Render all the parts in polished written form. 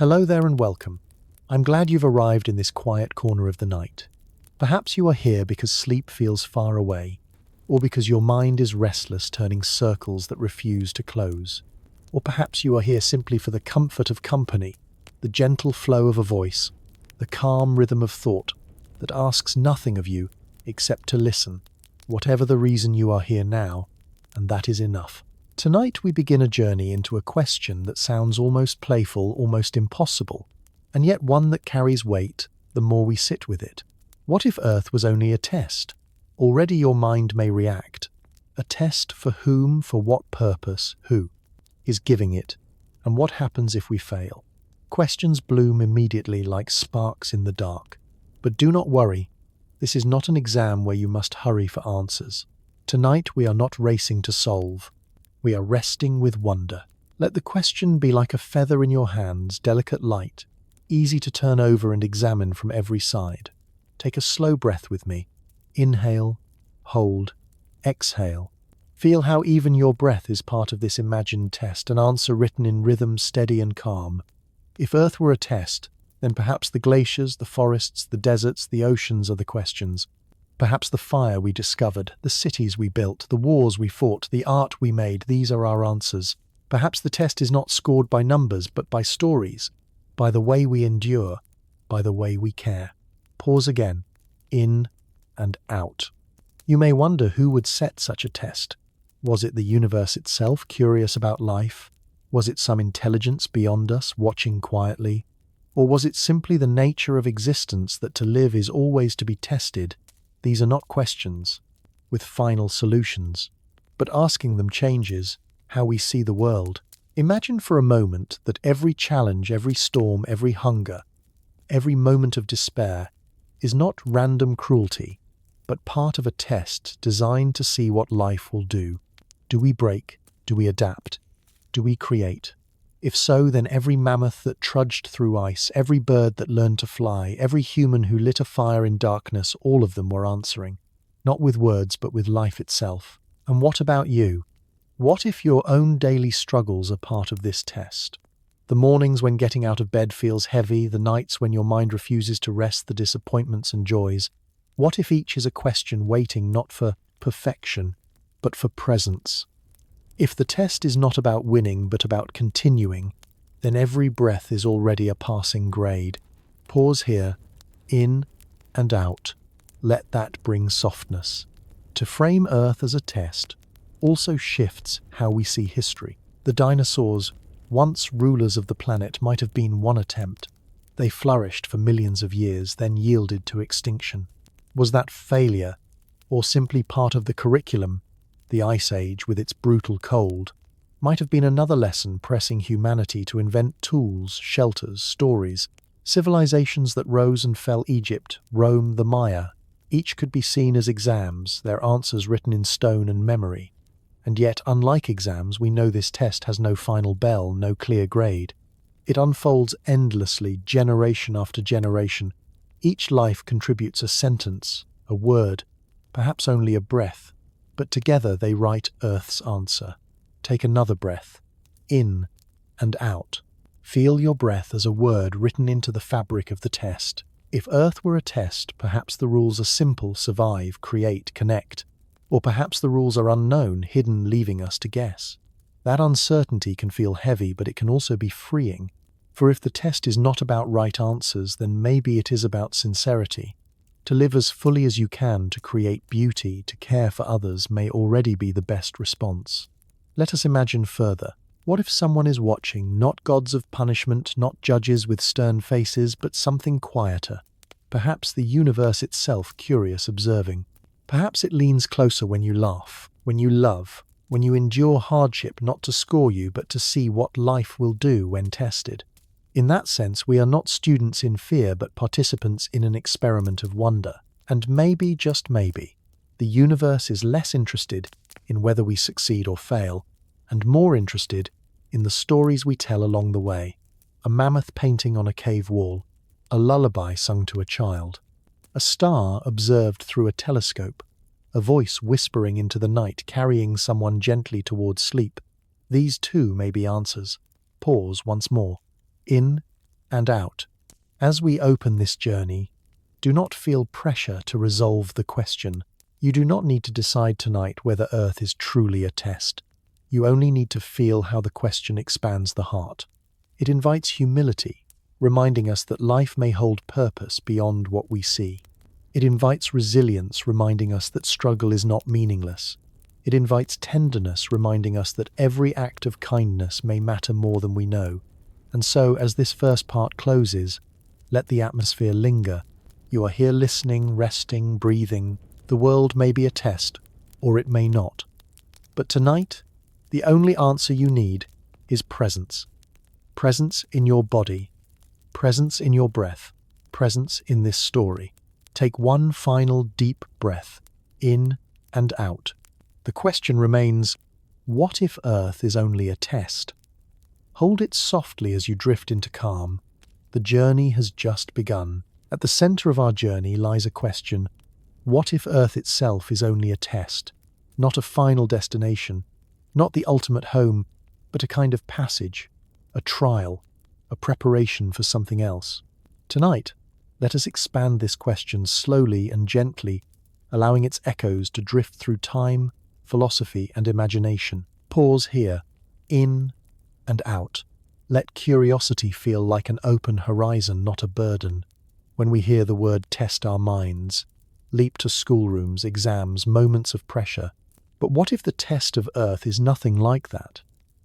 Hello there and welcome. I'm glad you've arrived in this quiet corner of the night. Perhaps you are here because sleep feels far away, or because your mind is restless, turning circles that refuse to close. Or perhaps you are here simply for the comfort of company, the gentle flow of a voice, the calm rhythm of thought that asks nothing of you except to listen. Whatever the reason, you are here now, and that is enough. Tonight we begin a journey into a question that sounds almost playful, almost impossible, and yet one that carries weight the more we sit with it. What if Earth was only a test? Already your mind may react. A test for whom, for what purpose, who is giving it, and what happens if we fail? Questions bloom immediately like sparks in the dark. But do not worry, this is not an exam where you must hurry for answers. Tonight we are not racing to solve. We are resting with wonder. Let the question be like a feather in your hands, delicate, light, easy to turn over and examine from every side. Take a slow breath with me. Inhale, hold, exhale. Feel how even your breath is part of this imagined test, an answer written in rhythm, steady and calm. If Earth were a test, then perhaps the glaciers, the forests, the deserts, the oceans are the questions. Perhaps the fire we discovered, the cities we built, the wars we fought, the art we made, these are our answers. Perhaps the test is not scored by numbers, but by stories, by the way we endure, by the way we care. Pause again. In and out. You may wonder who would set such a test. Was it the universe itself, curious about life? Was it some intelligence beyond us, watching quietly? Or was it simply the nature of existence that to live is always to be tested? These are not questions with final solutions, but asking them changes how we see the world. Imagine for a moment that every challenge, every storm, every hunger, every moment of despair is not random cruelty, but part of a test designed to see what life will do. Do we break? Do we adapt? Do we create? If so, then every mammoth that trudged through ice, every bird that learned to fly, every human who lit a fire in darkness, all of them were answering. Not with words, but with life itself. And what about you? What if your own daily struggles are part of this test? The mornings when getting out of bed feels heavy, the nights when your mind refuses to rest, the disappointments and joys. What if each is a question waiting not for perfection, but for presence? If the test is not about winning, but about continuing, then every breath is already a passing grade. Pause here, in and out. Let that bring softness. To frame Earth as a test also shifts how we see history. The dinosaurs, once rulers of the planet, might have been one attempt. They flourished for millions of years, then yielded to extinction. Was that failure, or simply part of the curriculum? The Ice Age, with its brutal cold, might have been another lesson pressing humanity to invent tools, shelters, stories. Civilizations that rose and fell, Egypt, Rome, the Maya, each could be seen as exams, their answers written in stone and memory. And yet, unlike exams, we know this test has no final bell, no clear grade. It unfolds endlessly, generation after generation. Each life contributes a sentence, a word, perhaps only a breath. But together they write Earth's answer. Take another breath, in and out. Feel your breath as a word written into the fabric of the test. If Earth were a test, perhaps the rules are simple: survive, create, connect. Or perhaps the rules are unknown, hidden, leaving us to guess. That uncertainty can feel heavy, but it can also be freeing. For if the test is not about right answers, then maybe it is about sincerity. To live as fully as you can, to create beauty, to care for others may already be the best response. Let us imagine further. What if someone is watching, not gods of punishment, not judges with stern faces, but something quieter? Perhaps the universe itself, curious, observing. Perhaps it leans closer when you laugh, when you love, when you endure hardship, not to score you, but to see what life will do when tested. In that sense, we are not students in fear, but participants in an experiment of wonder. And maybe, just maybe, the universe is less interested in whether we succeed or fail, and more interested in the stories we tell along the way. A mammoth painting on a cave wall, a lullaby sung to a child, a star observed through a telescope, a voice whispering into the night, carrying someone gently towards sleep. These too may be answers. Pause once more. In and out. As we open this journey, do not feel pressure to resolve the question. You do not need to decide tonight whether Earth is truly a test. You only need to feel how the question expands the heart. It invites humility, reminding us that life may hold purpose beyond what we see. It invites resilience, reminding us that struggle is not meaningless. It invites tenderness, reminding us that every act of kindness may matter more than we know. And so, as this first part closes, let the atmosphere linger. You are here listening, resting, breathing. The world may be a test, or it may not. But tonight, the only answer you need is presence. Presence in your body, presence in your breath, presence in this story. Take one final deep breath, in and out. The question remains, what if Earth is only a test? Hold it softly as you drift into calm. The journey has just begun. At the center of our journey lies a question. What if Earth itself is only a test? Not a final destination, not the ultimate home, but a kind of passage, a trial, a preparation for something else. Tonight, let us expand this question slowly and gently, allowing its echoes to drift through time, philosophy, and imagination. Pause here, in and out. Let curiosity feel like an open horizon, not a burden. When we hear the word test our minds, leap to schoolrooms, exams, moments of pressure. But what if the test of Earth is nothing like that?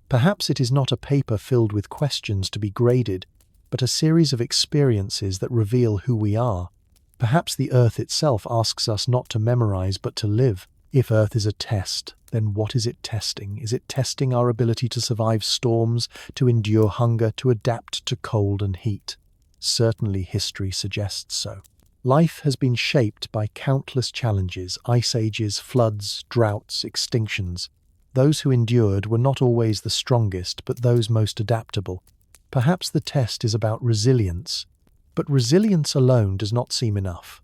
Perhaps it is not a paper filled with questions to be graded, but a series of experiences that reveal who we are. Perhaps the Earth itself asks us not to memorize but to live. If Earth is a test, then what is it testing? Is it testing our ability to survive storms, to endure hunger, to adapt to cold and heat? Certainly history suggests so. Life has been shaped by countless challenges, ice ages, floods, droughts, extinctions. Those who endured were not always the strongest, but those most adaptable. Perhaps the test is about resilience, but resilience alone does not seem enough.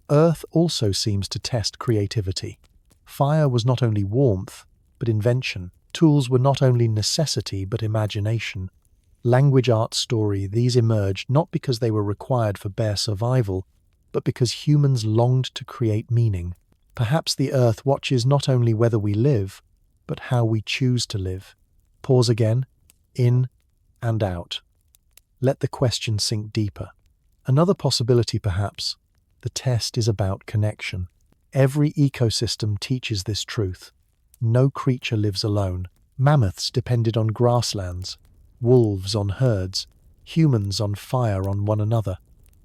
Earth also seems to test creativity. Fire was not only warmth, but invention. Tools were not only necessity, but imagination. Language, art, story, these emerged not because they were required for bare survival, but because humans longed to create meaning. Perhaps the Earth watches not only whether we live, but how we choose to live. Pause again, in and out. Let the question sink deeper. Another possibility, perhaps, the test is about connection. Every ecosystem teaches this truth. No creature lives alone. Mammoths depended on grasslands, wolves on herds, humans on fire on one another.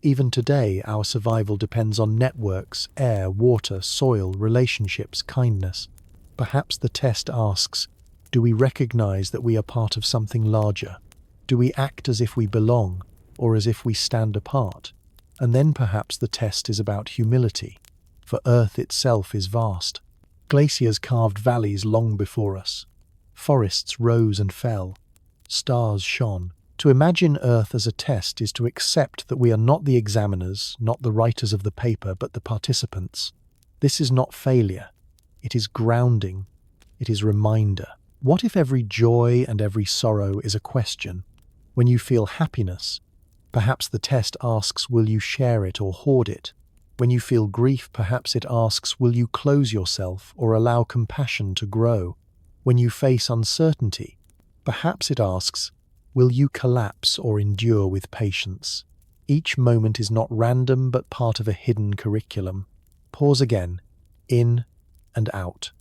Even today, our survival depends on networks, air, water, soil, relationships, kindness. Perhaps the test asks, do we recognize that we are part of something larger? Do we act as if we belong, or as if we stand apart? And then perhaps the test is about humility, for Earth itself is vast. Glaciers carved valleys long before us. Forests rose and fell. Stars shone. To imagine Earth as a test is to accept that we are not the examiners, not the writers of the paper, but the participants. This is not failure. It is grounding. It is reminder. What if every joy and every sorrow is a question? When you feel happiness, perhaps the test asks, will you share it or hoard it? When you feel grief, perhaps it asks, will you close yourself or allow compassion to grow? When you face uncertainty, perhaps it asks, will you collapse or endure with patience? Each moment is not random but part of a hidden curriculum. Pause again, in and out.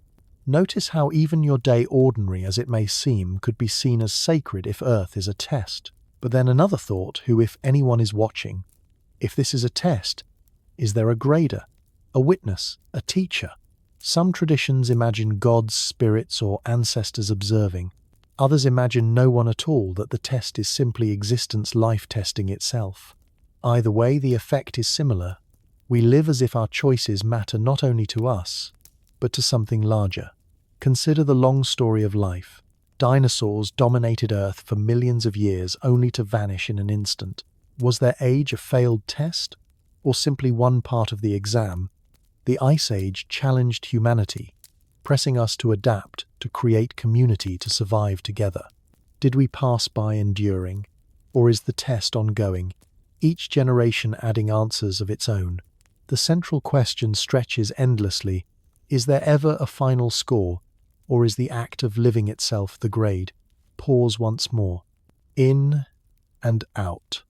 Notice how even your day, ordinary as it may seem, could be seen as sacred if Earth is a test. But then another thought, who if anyone is watching? If this is a test, is there a grader, a witness, a teacher? Some traditions imagine gods, spirits, or ancestors observing. Others imagine no one at all, that the test is simply existence life testing itself. Either way, the effect is similar. We live as if our choices matter not only to us, but to something larger. Consider the long story of life. Dinosaurs dominated Earth for millions of years only to vanish in an instant. Was their age a failed test, or simply one part of the exam? The Ice Age challenged humanity, pressing us to adapt, to create community, to survive together. Did we pass by enduring? Or is the test ongoing, each generation adding answers of its own? The central question stretches endlessly. Is there ever a final score, or is the act of living itself the grade? Pause once more. In and out.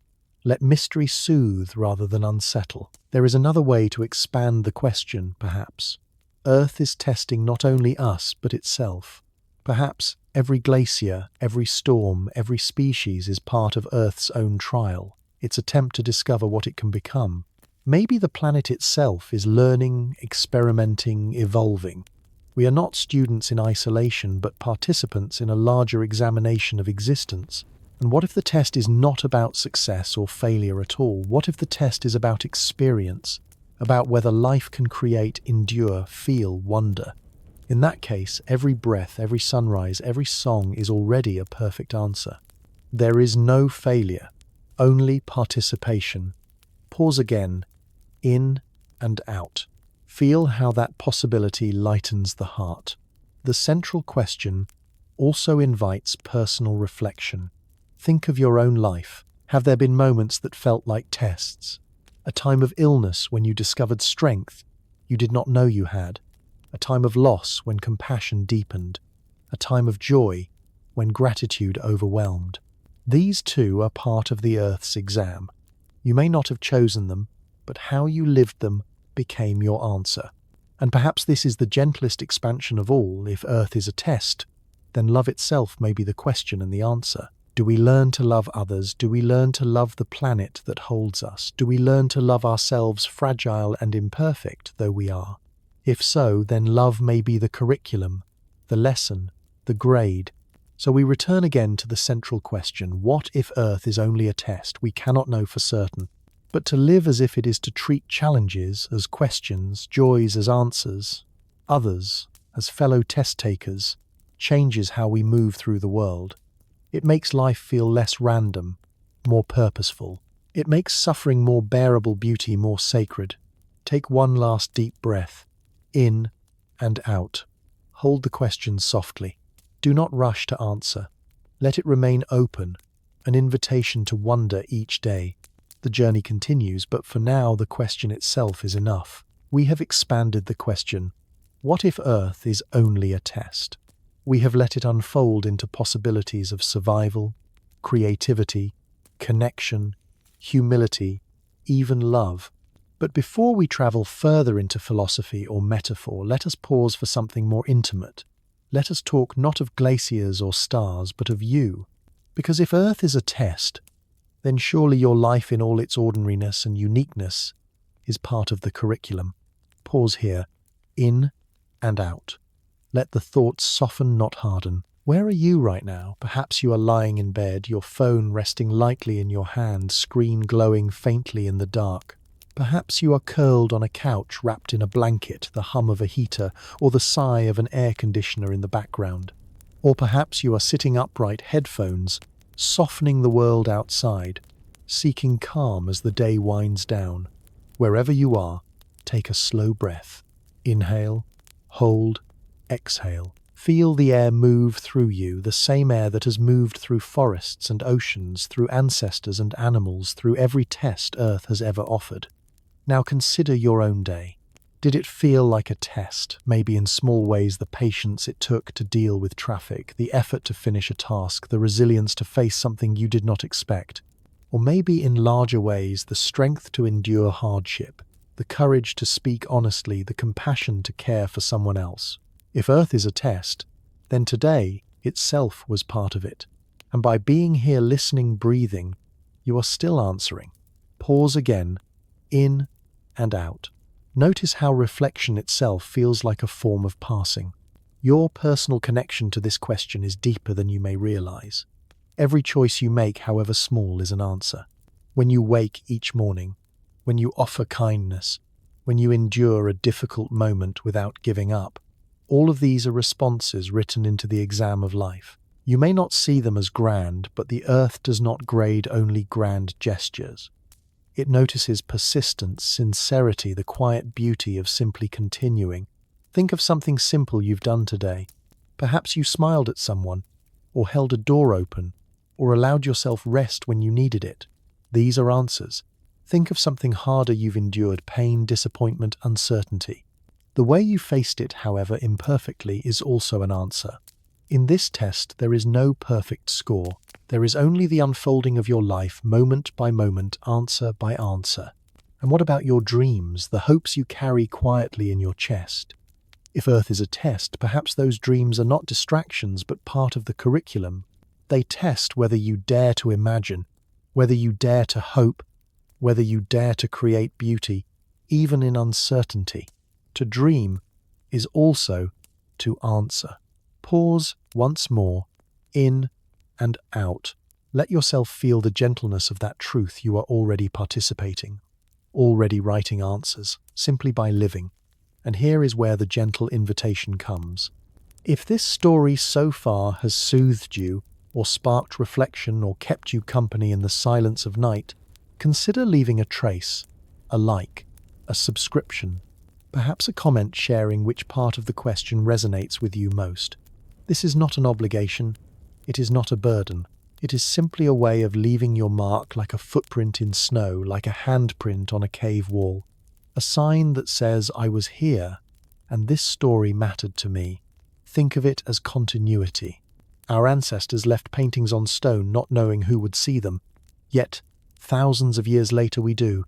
Let mystery soothe rather than unsettle. There is another way to expand the question, perhaps. Earth is testing not only us, but itself. Perhaps every glacier, every storm, every species is part of Earth's own trial, its attempt to discover what it can become. Maybe the planet itself is learning, experimenting, evolving. We are not students in isolation, but participants in a larger examination of existence. And what if the test is not about success or failure at all? What if the test is about experience, about whether life can create, endure, feel, wonder? In that case, every breath, every sunrise, every song is already a perfect answer. There is no failure, only participation. Pause again, in and out. Feel how that possibility lightens the heart. The central question also invites personal reflection. Think of your own life. Have there been moments that felt like tests? A time of illness when you discovered strength you did not know you had. A time of loss when compassion deepened. A time of joy when gratitude overwhelmed. These too are part of the Earth's exam. You may not have chosen them, but how you lived them became your answer. And perhaps this is the gentlest expansion of all. If Earth is a test, then love itself may be the question and the answer. Do we learn to love others? Do we learn to love the planet that holds us? Do we learn to love ourselves, fragile and imperfect though we are? If so, then love may be the curriculum, the lesson, the grade. So we return again to the central question: what if Earth is only a test? We cannot know for certain. But to live as if it is to treat challenges as questions, joys as answers, others as fellow test takers, changes how we move through the world. It makes life feel less random, more purposeful. It makes suffering more bearable, beauty more sacred. Take one last deep breath, in and out. Hold the question softly. Do not rush to answer. Let it remain open, an invitation to wonder each day. The journey continues, but for now the question itself is enough. We have expanded the question. What if Earth is only a test? We have let it unfold into possibilities of survival, creativity, connection, humility, even love. But before we travel further into philosophy or metaphor, let us pause for something more intimate. Let us talk not of glaciers or stars, but of you. Because if Earth is a test, then surely your life in all its ordinariness and uniqueness is part of the curriculum. Pause here, in and out. Let the thoughts soften, not harden. Where are you right now? Perhaps you are lying in bed, your phone resting lightly in your hand, screen glowing faintly in the dark. Perhaps you are curled on a couch wrapped in a blanket, the hum of a heater or the sigh of an air conditioner in the background. Or perhaps you are sitting upright, headphones, softening the world outside, seeking calm as the day winds down. Wherever you are, take a slow breath. Inhale, hold, exhale. Feel the air move through you, the same air that has moved through forests and oceans, through ancestors and animals, through every test Earth has ever offered. Now consider your own day. Did it feel like a test? Maybe in small ways the patience it took to deal with traffic, the effort to finish a task, the resilience to face something you did not expect. Or maybe in larger ways the strength to endure hardship, the courage to speak honestly, the compassion to care for someone else. If Earth is a test, then today itself was part of it. And by being here listening, breathing, you are still answering. Pause again, in and out. Notice how reflection itself feels like a form of passing. Your personal connection to this question is deeper than you may realize. Every choice you make, however small, is an answer. When you wake each morning, when you offer kindness, when you endure a difficult moment without giving up, all of these are responses written into the exam of life. You may not see them as grand, but the Earth does not grade only grand gestures. It notices persistence, sincerity, the quiet beauty of simply continuing. Think of something simple you've done today. Perhaps you smiled at someone, or held a door open, or allowed yourself rest when you needed it? These are answers. Think of something harder you've endured: pain, disappointment, uncertainty. The way you faced it, however imperfectly, is also an answer. In this test, there is no perfect score. There is only the unfolding of your life, moment by moment, answer by answer. And what about your dreams, the hopes you carry quietly in your chest? If Earth is a test, perhaps those dreams are not distractions but part of the curriculum. They test whether you dare to imagine, whether you dare to hope, whether you dare to create beauty, even in uncertainty. To dream is also to answer. Pause once more, in and out. Let yourself feel the gentleness of that truth. You are already participating, already writing answers, simply by living. And here is where the gentle invitation comes. If this story so far has soothed you, or sparked reflection, or kept you company in the silence of night, consider leaving a trace, a like, a subscription, perhaps a comment sharing which part of the question resonates with you most. This is not an obligation. It is not a burden. It is simply a way of leaving your mark, like a footprint in snow, like a handprint on a cave wall. A sign that says, I was here, and this story mattered to me. Think of it as continuity. Our ancestors left paintings on stone not knowing who would see them. Yet, thousands of years later we do.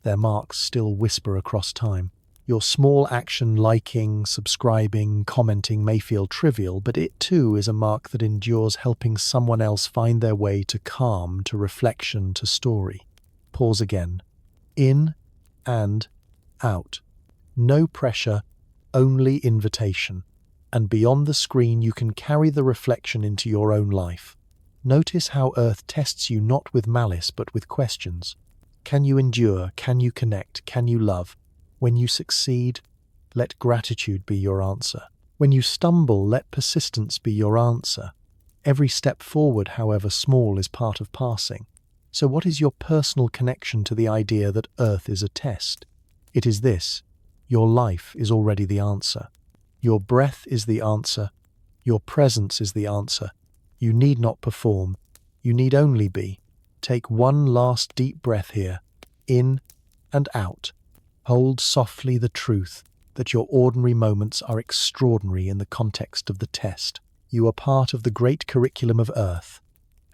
Their marks still whisper across time. Your small action, liking, subscribing, commenting, may feel trivial, but it too is a mark that endures, helping someone else find their way to calm, to reflection, to story. Pause again. In and out. No pressure, only invitation. And beyond the screen, you can carry the reflection into your own life. Notice how Earth tests you not with malice but with questions. Can you endure? Can you connect? Can you love? When you succeed, let gratitude be your answer. When you stumble, let persistence be your answer. Every step forward, however small, is part of passing. So what is your personal connection to the idea that Earth is a test? It is this: your life is already the answer. Your breath is the answer. Your presence is the answer. You need not perform. You need only be. Take one last deep breath here, in and out. Hold softly the truth that your ordinary moments are extraordinary in the context of the test. You are part of the great curriculum of Earth.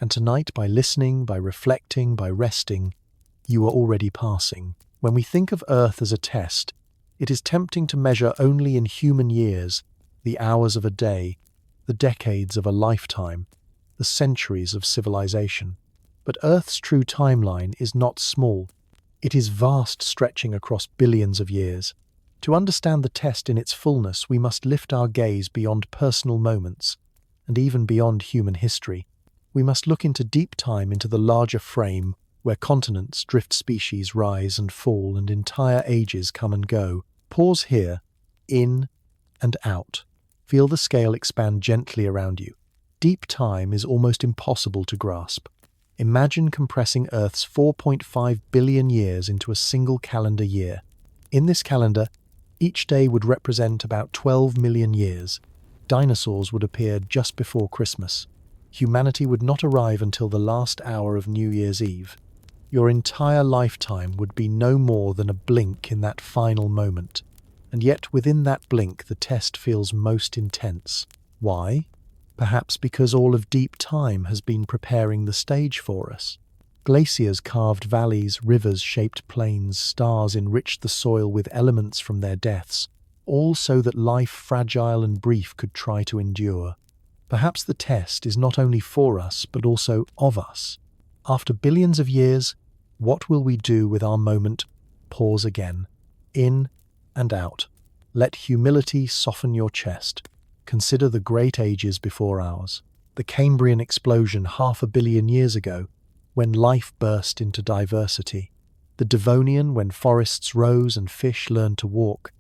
And tonight, by listening, by reflecting, by resting, you are already passing. When we think of Earth as a test, it is tempting to measure only in human years, the hours of a day, the decades of a lifetime, the centuries of civilization. But Earth's true timeline is not small. It is vast, stretching across billions of years. To understand the test in its fullness, we must lift our gaze beyond personal moments, and even beyond human history. We must look into deep time, into the larger frame, where continents, drift species rise and fall, and entire ages come and go. Pause here, in and out. Feel the scale expand gently around you. Deep time is almost impossible to grasp. Imagine compressing Earth's 4.5 billion years into a single calendar year. In this calendar, each day would represent about 12 million years. Dinosaurs would appear just before Christmas. Humanity would not arrive until the last hour of New Year's Eve. Your entire lifetime would be no more than a blink in that final moment. And yet within that blink, the test feels most intense. Why? Perhaps because all of deep time has been preparing the stage for us. Glaciers carved valleys, rivers shaped plains, stars enriched the soil with elements from their deaths, all so that life, fragile and brief, could try to endure. Perhaps the test is not only for us, but also of us. After billions of years, what will we do with our moment? Pause again. In and out. Let humility soften your chest. Consider the great ages before ours. The Cambrian explosion 500 million years ago, when life burst into diversity. The Devonian, when forests rose and fish learned to walk.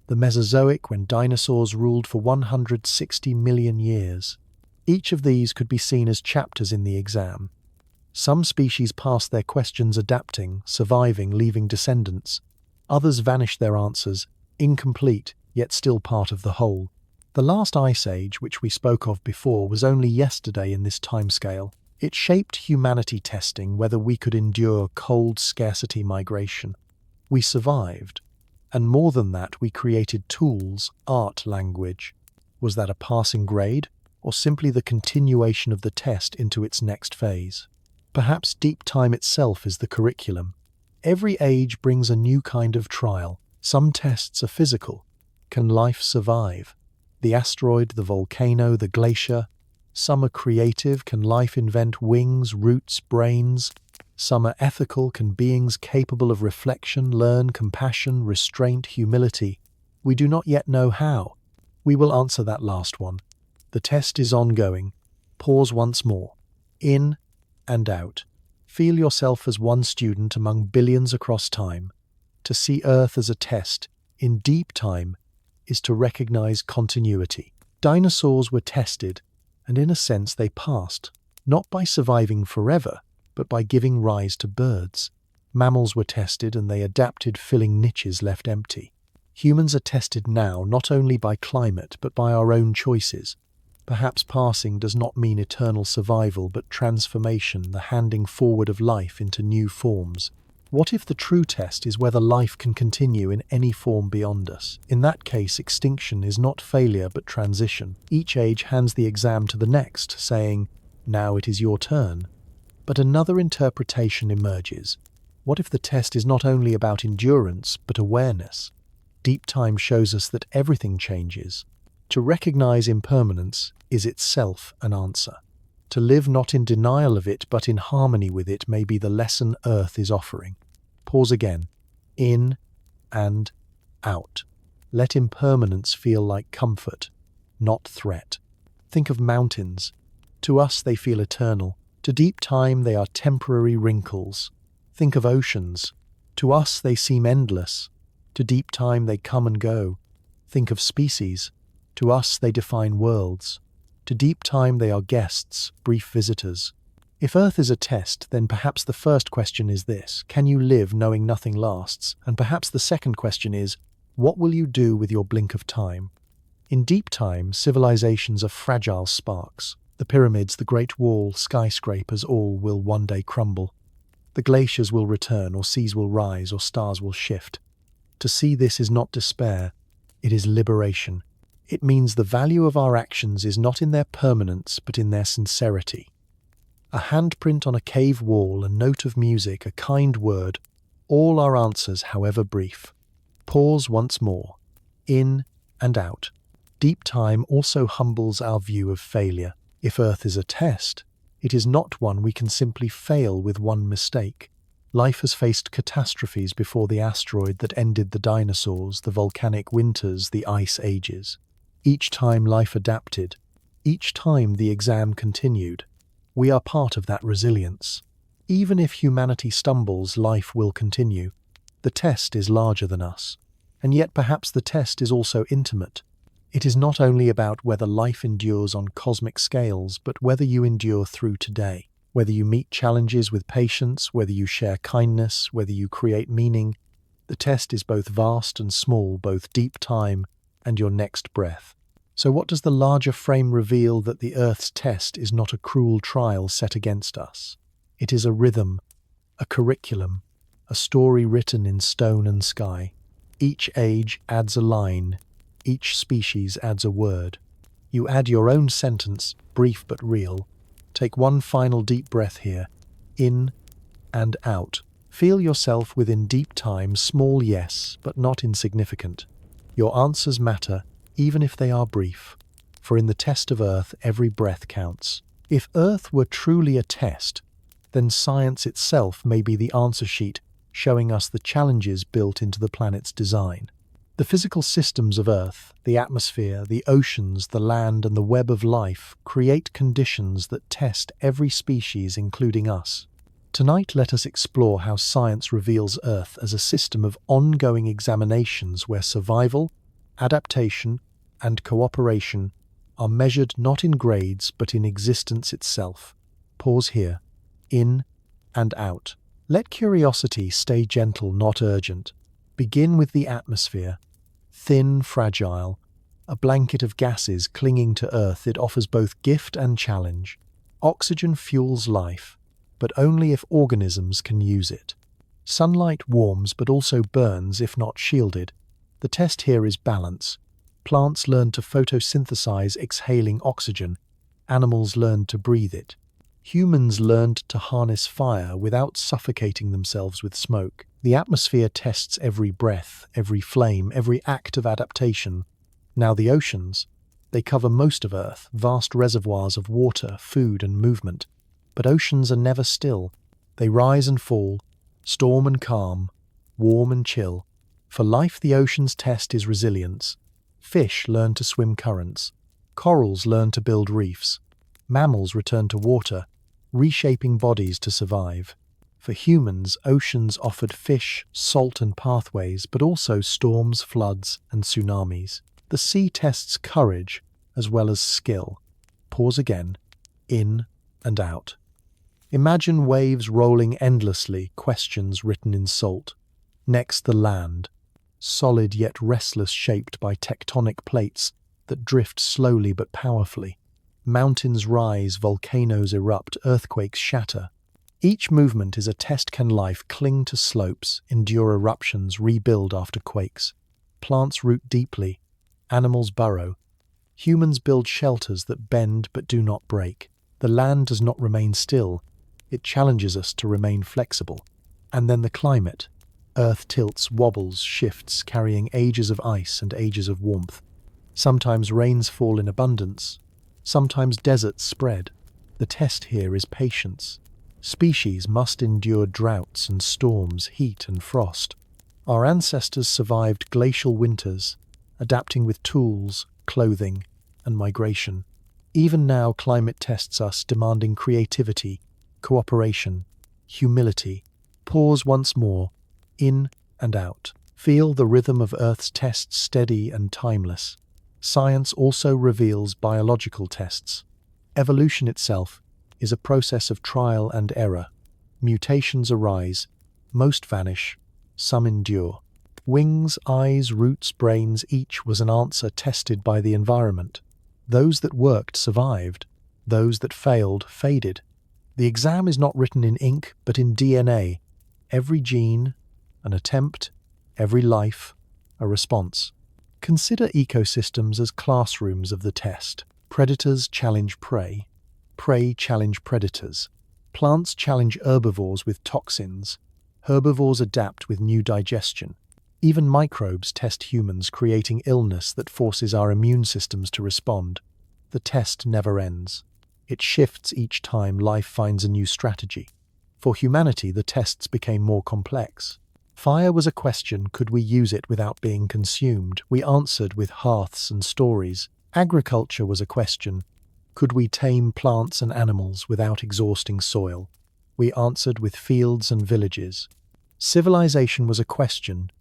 The Mesozoic, when dinosaurs ruled for 160 million years. Each of these could be seen as chapters in the exam. Some species passed their questions adapting, surviving, leaving descendants. Others vanished their answers, incomplete, yet still part of the whole. The last ice age, which we spoke of before, was only yesterday in this timescale. It shaped humanity, testing whether we could endure cold scarcity migration. We survived. And more than that, we created tools, art, language. Was that a passing grade, or simply the continuation of the test into its next phase? Perhaps deep time itself is the curriculum. Every age brings a new kind of trial. Some tests are physical. Can life survive? The asteroid, the volcano, the glacier. Some are creative. Can life invent wings, roots, brains? Some are ethical. Can beings capable of reflection learn compassion, restraint, humility? We do not yet know how. We will answer that last one. The test is ongoing. Pause once more. In and out. Feel yourself as one student among billions across time. To see Earth as a test, in deep time, is to recognize continuity. Dinosaurs were tested, and in a sense they passed, not by surviving forever, but by giving rise to birds. Mammals were tested and they adapted, filling niches left empty. Humans are tested now not only by climate but by our own choices. Perhaps passing does not mean eternal survival but transformation, the handing forward of life into new forms. What if the true test is whether life can continue in any form beyond us? In that case, extinction is not failure but transition. Each age hands the exam to the next, saying, "Now it is your turn." But another interpretation emerges. What if the test is not only about endurance but awareness? Deep time shows us that everything changes. To recognize impermanence is itself an answer. To live not in denial of it but in harmony with it may be the lesson Earth is offering. Pause again. In and out. Let impermanence feel like comfort, not threat. Think of mountains. To us they feel eternal. To deep time they are temporary wrinkles. Think of oceans. To us they seem endless. To deep time they come and go. Think of species. To us they define worlds. To deep time they are guests, brief visitors. If Earth is a test, then perhaps the first question is this: can you live knowing nothing lasts? And perhaps the second question is, what will you do with your blink of time? In deep time, civilizations are fragile sparks. The pyramids, the Great Wall, skyscrapers, all will one day crumble. The glaciers will return, or seas will rise, or stars will shift. To see this is not despair, it is liberation. It means the value of our actions is not in their permanence, but in their sincerity. A handprint on a cave wall, a note of music, a kind word, all are answers, however brief. Pause once more. In and out. Deep time also humbles our view of failure. If Earth is a test, it is not one we can simply fail with one mistake. Life has faced catastrophes before: the asteroid that ended the dinosaurs, the volcanic winters, the ice ages. Each time life adapted. Each time the exam continued. We are part of that resilience. Even if humanity stumbles, life will continue. The test is larger than us. And yet perhaps the test is also intimate. It is not only about whether life endures on cosmic scales, but whether you endure through today. Whether you meet challenges with patience, whether you share kindness, whether you create meaning. The test is both vast and small, both deep time and your next breath. So what does the larger frame reveal? That the Earth's test is not a cruel trial set against us. It is a rhythm, a curriculum, a story written in stone and sky. Each age adds a line, each species adds a word. You add your own sentence, brief but real. Take one final deep breath here, in and out. Feel yourself within deep time, small yes, but not insignificant. Your answers matter, even if they are brief, for in the test of Earth every breath counts. If Earth were truly a test, then science itself may be the answer sheet showing us the challenges built into the planet's design. The physical systems of Earth, the atmosphere, the oceans, the land, and the web of life create conditions that test every species, including us. Tonight, let us explore how science reveals Earth as a system of ongoing examinations where survival, adaptation, and cooperation are measured not in grades but in existence itself. Pause here. In and out. Let curiosity stay gentle, not urgent. Begin with the atmosphere. Thin, fragile, a blanket of gases clinging to Earth, it offers both gift and challenge. Oxygen fuels life, but only if organisms can use it. Sunlight warms but also burns if not shielded. The test here is balance. Plants learn to photosynthesize exhaling oxygen. Animals learn to breathe it. Humans learned to harness fire without suffocating themselves with smoke. The atmosphere tests every breath, every flame, every act of adaptation. Now the oceans. They cover most of Earth, vast reservoirs of water, food, and movement. But oceans are never still. They rise and fall, storm and calm, warm and chill. For life, the ocean's test is resilience. Fish learn to swim currents. Corals learn to build reefs. Mammals return to water, reshaping bodies to survive. For humans, oceans offered fish, salt, and pathways, but also storms, floods, and tsunamis. The sea tests courage as well as skill. Pause again. In and out. Imagine waves rolling endlessly, questions written in salt. Next, the land. Solid yet restless, shaped by tectonic plates that drift slowly but powerfully. Mountains rise, volcanoes erupt, earthquakes shatter. Each movement is a test. Can life cling to slopes, endure eruptions, rebuild after quakes? Plants root deeply. Animals burrow. Humans build shelters that bend but do not break. The land does not remain still. It challenges us to remain flexible. And then the climate. Earth tilts, wobbles, shifts, carrying ages of ice and ages of warmth. Sometimes rains fall in abundance. Sometimes deserts spread. The test here is patience. Species must endure droughts and storms, heat and frost. Our ancestors survived glacial winters, adapting with tools, clothing, and migration. Even now, climate tests us, demanding creativity, cooperation, humility. Pause once more. In and out. Feel the rhythm of Earth's tests, steady and timeless. Science also reveals biological tests. Evolution itself is a process of trial and error. Mutations arise, most vanish, some endure. Wings, eyes, roots, brains, each was an answer tested by the environment. Those that worked survived, those that failed faded. The exam is not written in ink, but in DNA. Every gene, an attempt, every life, a response. Consider ecosystems as classrooms of the test. Predators challenge prey. Prey challenge predators. Plants challenge herbivores with toxins. Herbivores adapt with new digestion. Even microbes test humans, creating illness that forces our immune systems to respond. The test never ends. It shifts each time life finds a new strategy. For humanity, the tests became more complex. Fire was a question: could we use it without being consumed? We answered with hearths and stories. Agriculture was a question: could we tame plants and animals without exhausting soil? We answered with fields and villages. Civilization was a question: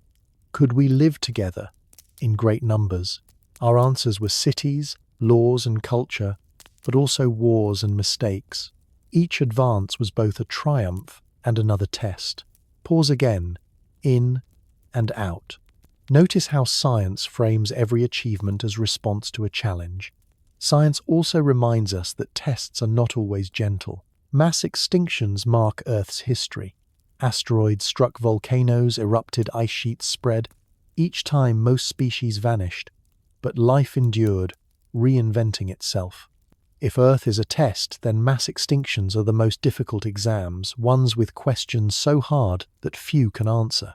could we live together in great numbers? Our answers were cities, laws and culture, but also wars and mistakes. Each advance was both a triumph and another test. Pause again. In and out. Notice how science frames every achievement as response to a challenge. Science also reminds us that tests are not always gentle. Mass extinctions mark Earth's history. Asteroids struck volcanoes, erupted, ice sheets spread. Each time, most species vanished, but life endured, reinventing itself. If Earth is a test, then mass extinctions are the most difficult exams, ones with questions so hard that few can answer.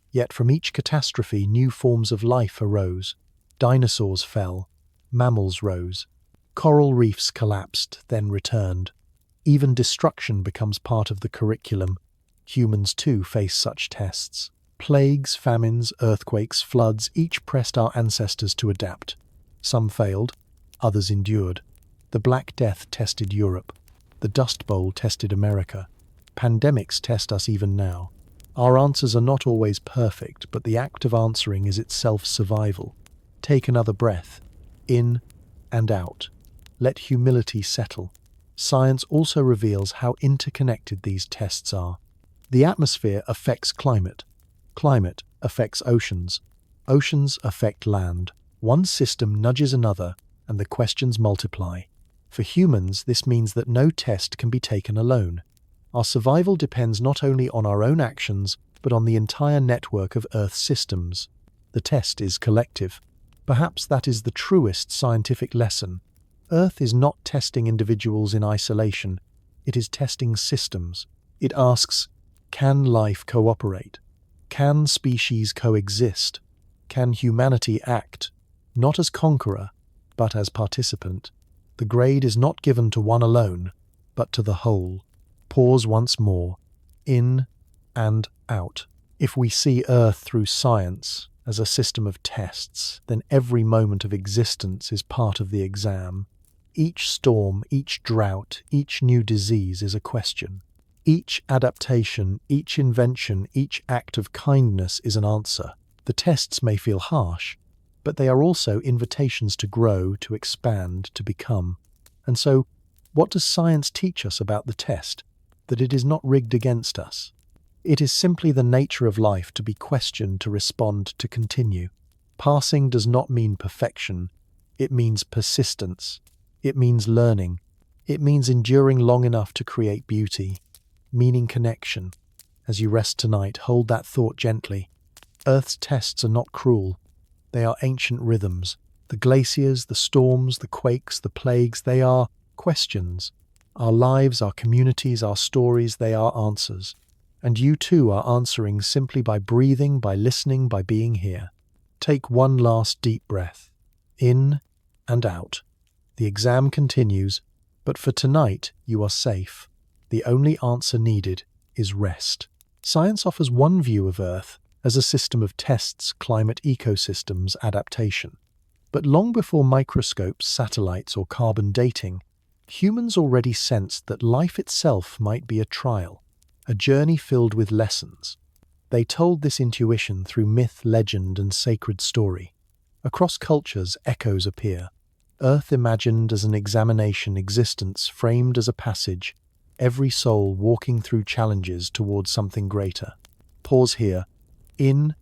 Yet from each catastrophe, new forms of life arose. Dinosaurs fell, mammals rose. Coral reefs collapsed, then returned. Even destruction becomes part of the curriculum. Humans too face such tests. Plagues, famines, earthquakes, floods, each pressed our ancestors to adapt. Some failed, others endured. The Black Death tested Europe. The Dust Bowl tested America. Pandemics test us even now. Our answers are not always perfect, but the act of answering is itself survival. Take another breath. In and out. Let humility settle. Science also reveals how interconnected these tests are. The atmosphere affects climate. Climate affects oceans. Oceans affect land. One system nudges another, and the questions multiply. For humans, this means that no test can be taken alone. Our survival depends not only on our own actions, but on the entire network of Earth systems. The test is collective. Perhaps that is the truest scientific lesson. Earth is not testing individuals in isolation. It is testing systems. It asks, can life cooperate? Can species coexist? Can humanity act, not as conqueror, but as participant? The grade is not given to one alone, but to the whole. Pause once more. In and out. If we see Earth through science as a system of tests, then every moment of existence is part of the exam. Each storm, each drought, each new disease is a question. Each adaptation, each invention, each act of kindness is an answer. The tests may feel harsh, but they are also invitations to grow, to expand, to become. And so, what does science teach us about the test? That it is not rigged against us. It is simply the nature of life to be questioned, to respond, to continue. Passing does not mean perfection. It means persistence. It means learning. It means enduring long enough to create beauty, meaning, connection. As you rest tonight, hold that thought gently. Earth's tests are not cruel. They are ancient rhythms. The glaciers, the storms, the quakes, the plagues, they are questions. Our lives, our communities, our stories, they are answers. And you too are answering simply by breathing, by listening, by being here. Take one last deep breath. In and out. The exam continues, but for tonight you are safe. The only answer needed is rest. Science offers one view of Earth as a system of tests, climate, ecosystems, adaptation. But long before microscopes, satellites, or carbon dating, humans already sensed that life itself might be a trial, a journey filled with lessons. They told this intuition through myth, legend, and sacred story. Across cultures, echoes appear. Earth imagined as an examination, existence framed as a passage, every soul walking through challenges towards something greater. Pause here. In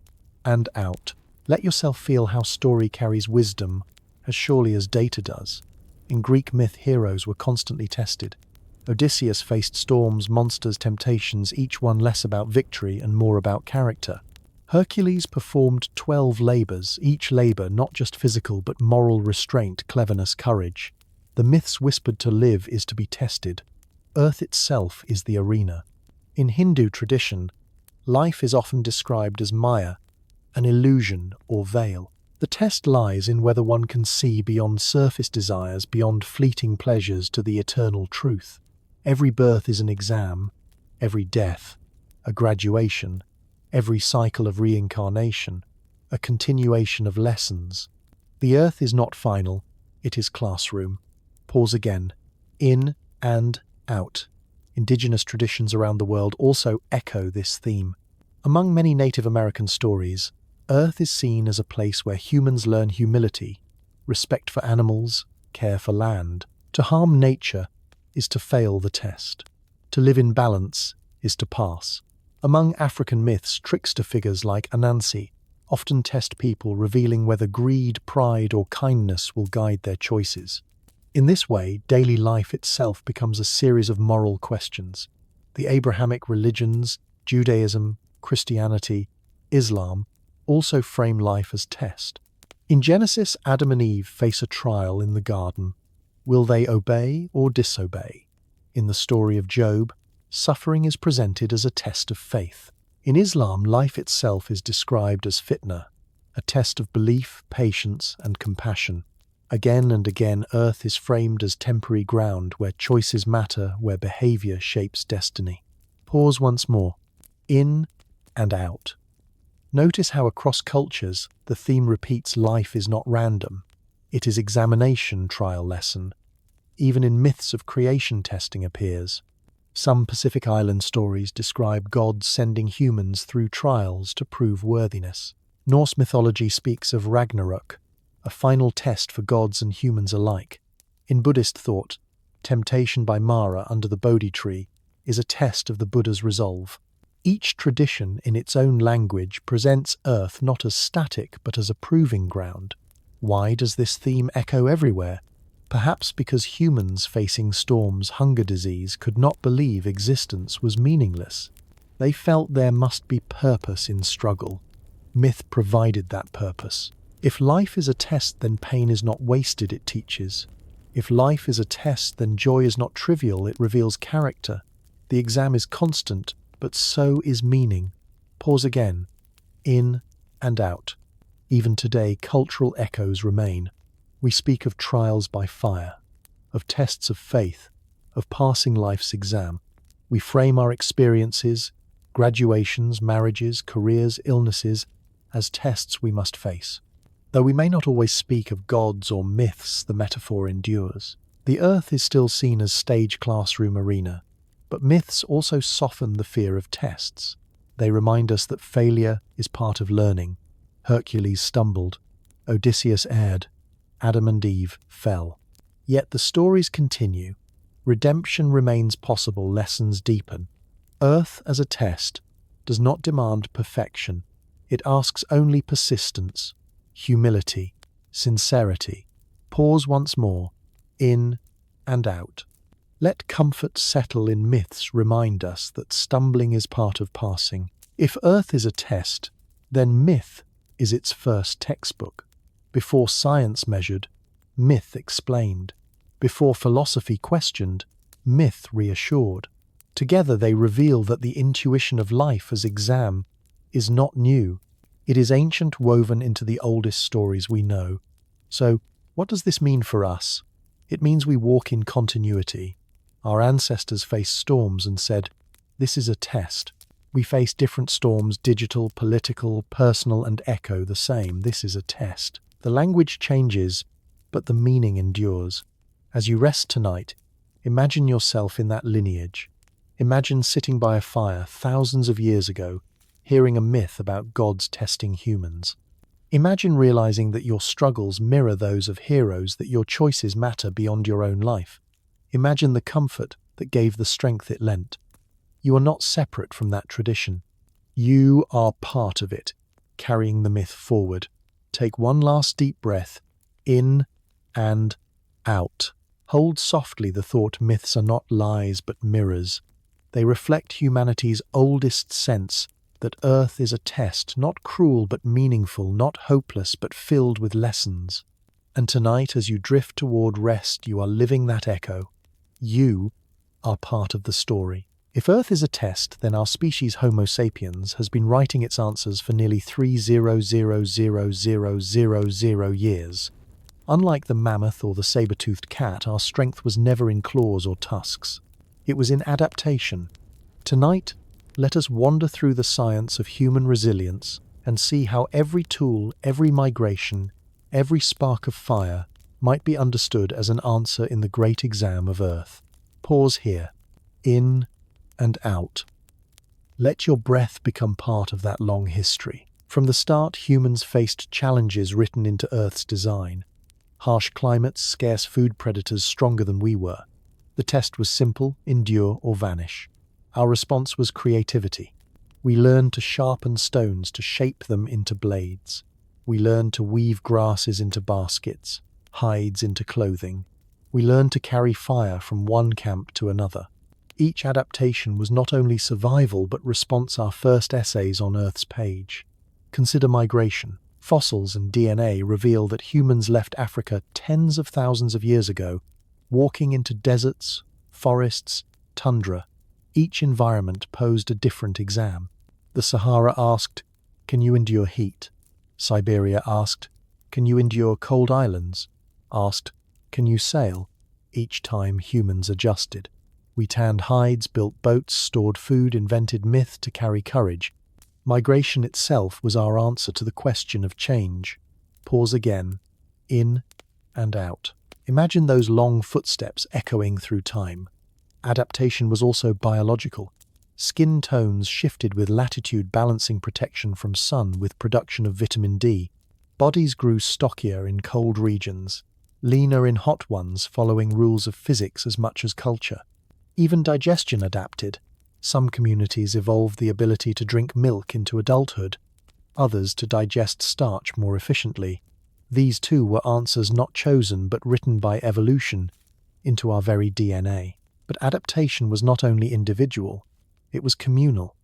and out. Let yourself feel how story carries wisdom as surely as data does. In Greek myth, heroes were constantly tested. Odysseus faced storms, monsters, temptations, each one less about victory and more about character. Hercules performed 12 labors, each labor not just physical but moral restraint, cleverness, courage. The myths whispered to live is to be tested. Earth itself is the arena. In Hindu tradition, life is often described as Maya, an illusion or veil. The test lies in whether one can see beyond surface desires, beyond fleeting pleasures to the eternal truth. Every birth is an exam, every death, a graduation, every cycle of reincarnation, a continuation of lessons. The earth is not final, it is classroom. Pause again. In and out. Indigenous traditions around the world also echo this theme. Among many Native American stories, Earth is seen as a place where humans learn humility, respect for animals, care for land. To harm nature is to fail the test. To live in balance is to pass. Among African myths, trickster figures like Anansi often test people, revealing whether greed, pride, or kindness will guide their choices. In this way, daily life itself becomes a series of moral questions. The Abrahamic religions, Judaism, Christianity, Islam, also frame life as test. In Genesis, Adam and Eve face a trial in the garden. Will they obey or disobey? In the story of Job, suffering is presented as a test of faith. In Islam, life itself is described as fitna, a test of belief, patience, and compassion. Again and again, earth is framed as temporary ground where choices matter, where behavior shapes destiny. Pause once more. In and out. Notice how across cultures, the theme repeats: life is not random. It is examination, trial, lesson. Even in myths of creation, testing appears. Some Pacific Island stories describe gods sending humans through trials to prove worthiness. Norse mythology speaks of Ragnarok, a final test for gods and humans alike. In Buddhist thought, temptation by Mara under the Bodhi tree is a test of the Buddha's resolve. Each tradition, in its own language, presents Earth not as static but as a proving ground. Why does this theme echo everywhere? Perhaps because humans facing storms, hunger, disease could not believe existence was meaningless. They felt there must be purpose in struggle. Myth provided that purpose. If life is a test, then pain is not wasted, it teaches. If life is a test, then joy is not trivial, it reveals character. The exam is constant, but so is meaning. Pause again. In and out. Even today, cultural echoes remain. We speak of trials by fire, of tests of faith, of passing life's exam. We frame our experiences, graduations, marriages, careers, illnesses, as tests we must face. Though we may not always speak of gods or myths, the metaphor endures. The earth is still seen as stage, classroom, arena, but myths also soften the fear of tests. They remind us that failure is part of learning. Hercules stumbled, Odysseus erred, Adam and Eve fell. Yet the stories continue. Redemption remains possible, lessons deepen. Earth as a test does not demand perfection. It asks only persistence, humility, sincerity. Pause once more, in and out. Let comfort settle in myths remind us that stumbling is part of passing. If Earth is a test, then myth is its first textbook. Before science measured, myth explained. Before philosophy questioned, myth reassured. Together they reveal that the intuition of life as exam is not new. It is ancient, woven into the oldest stories we know. So, what does this mean for us? It means we walk in continuity. Our ancestors faced storms and said, "This is a test." We face different storms, digital, political, personal, and echo the same. This is a test. The language changes, but the meaning endures. As you rest tonight, imagine yourself in that lineage. Imagine sitting by a fire thousands of years ago, hearing a myth about gods testing humans. Imagine realizing that your struggles mirror those of heroes, that your choices matter beyond your own life. Imagine the comfort that gave the strength it lent. You are not separate from that tradition. You are part of it, carrying the myth forward. Take one last deep breath, in and out. Hold softly the thought, myths are not lies but mirrors. They reflect humanity's oldest sense that Earth is a test, not cruel but meaningful, not hopeless but filled with lessons. And tonight, as you drift toward rest, you are living that echo. You are part of the story. If Earth is a test, then our species Homo sapiens has been writing its answers for nearly 3,000,000 years. Unlike the mammoth or the saber-toothed cat, our strength was never in claws or tusks. It was in adaptation. Tonight, let us wander through the science of human resilience and see how every tool, every migration, every spark of fire might be understood as an answer in the great exam of Earth. Pause here. In and out. Let your breath become part of that long history. From the start, humans faced challenges written into Earth's design. Harsh climates, scarce food, predators stronger than we were. The test was simple: endure or vanish. Our response was creativity. We learned to sharpen stones, to shape them into blades. We learned to weave grasses into baskets, hides into clothing. We learned to carry fire from one camp to another. Each adaptation was not only survival but response, our first essays on Earth's page. Consider migration. Fossils and DNA reveal that humans left Africa tens of thousands of years ago, walking into deserts, forests, tundra. Each environment posed a different exam. The Sahara asked, "Can you endure heat?" Siberia asked, "Can you endure cold islands?" Asked, "Can you sail?" Each time humans adjusted. We tanned hides, built boats, stored food, invented myth to carry courage. Migration itself was our answer to the question of change. Pause again. In and out. Imagine those long footsteps echoing through time. Adaptation was also biological. Skin tones shifted with latitude, balancing protection from sun with production of vitamin D. Bodies grew stockier in cold regions, leaner in hot ones, following rules of physics as much as culture. Even digestion adapted. Some communities evolved the ability to drink milk into adulthood, others to digest starch more efficiently. These too were answers not chosen but written by evolution into our very DNA. But adaptation was not only individual, it was communal.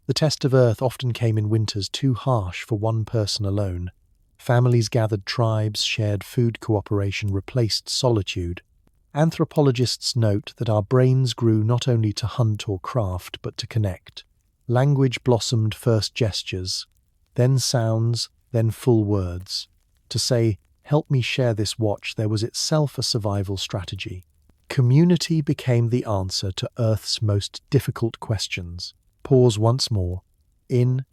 The test of Earth often came in winters too harsh for one person alone. Families gathered, tribes shared, food cooperation replaced solitude. Anthropologists note that our brains grew not only to hunt or craft, but to connect. Language blossomed, first gestures, then sounds, then full words. To say, "Help me share this watch," there was itself a survival strategy. Community became the answer to Earth's most difficult questions. Pause once more. In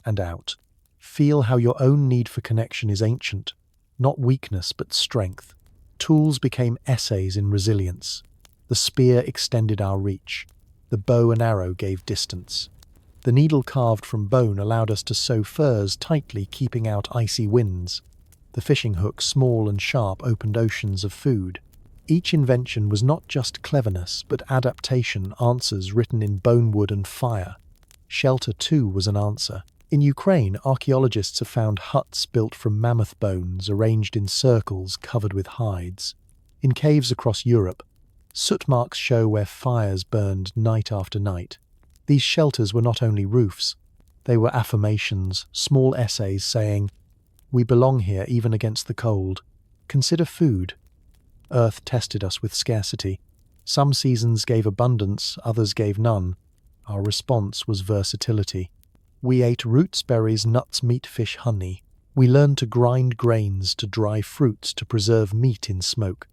and out. Feel how your own need for connection is ancient, not weakness but strength. Tools became essays in resilience. The spear extended our reach. The bow and arrow gave distance. The needle carved from bone allowed us to sew furs tightly, keeping out icy winds. The fishing hook, small and sharp, opened oceans of food. Each invention was not just cleverness, but adaptation, answers written in bone, wood and fire. Shelter, too, was an answer. In Ukraine, archaeologists have found huts built from mammoth bones, arranged in circles covered with hides. In caves across Europe, soot marks show where fires burned night after night. These shelters were not only roofs, they were affirmations, small essays saying, "We belong here even against the cold." Consider food. Earth tested us with scarcity. Some seasons gave abundance, others gave none. Our response was versatility. We ate roots, berries, nuts, meat, fish, honey. We learned to grind grains, to dry fruits, to preserve meat in smoke.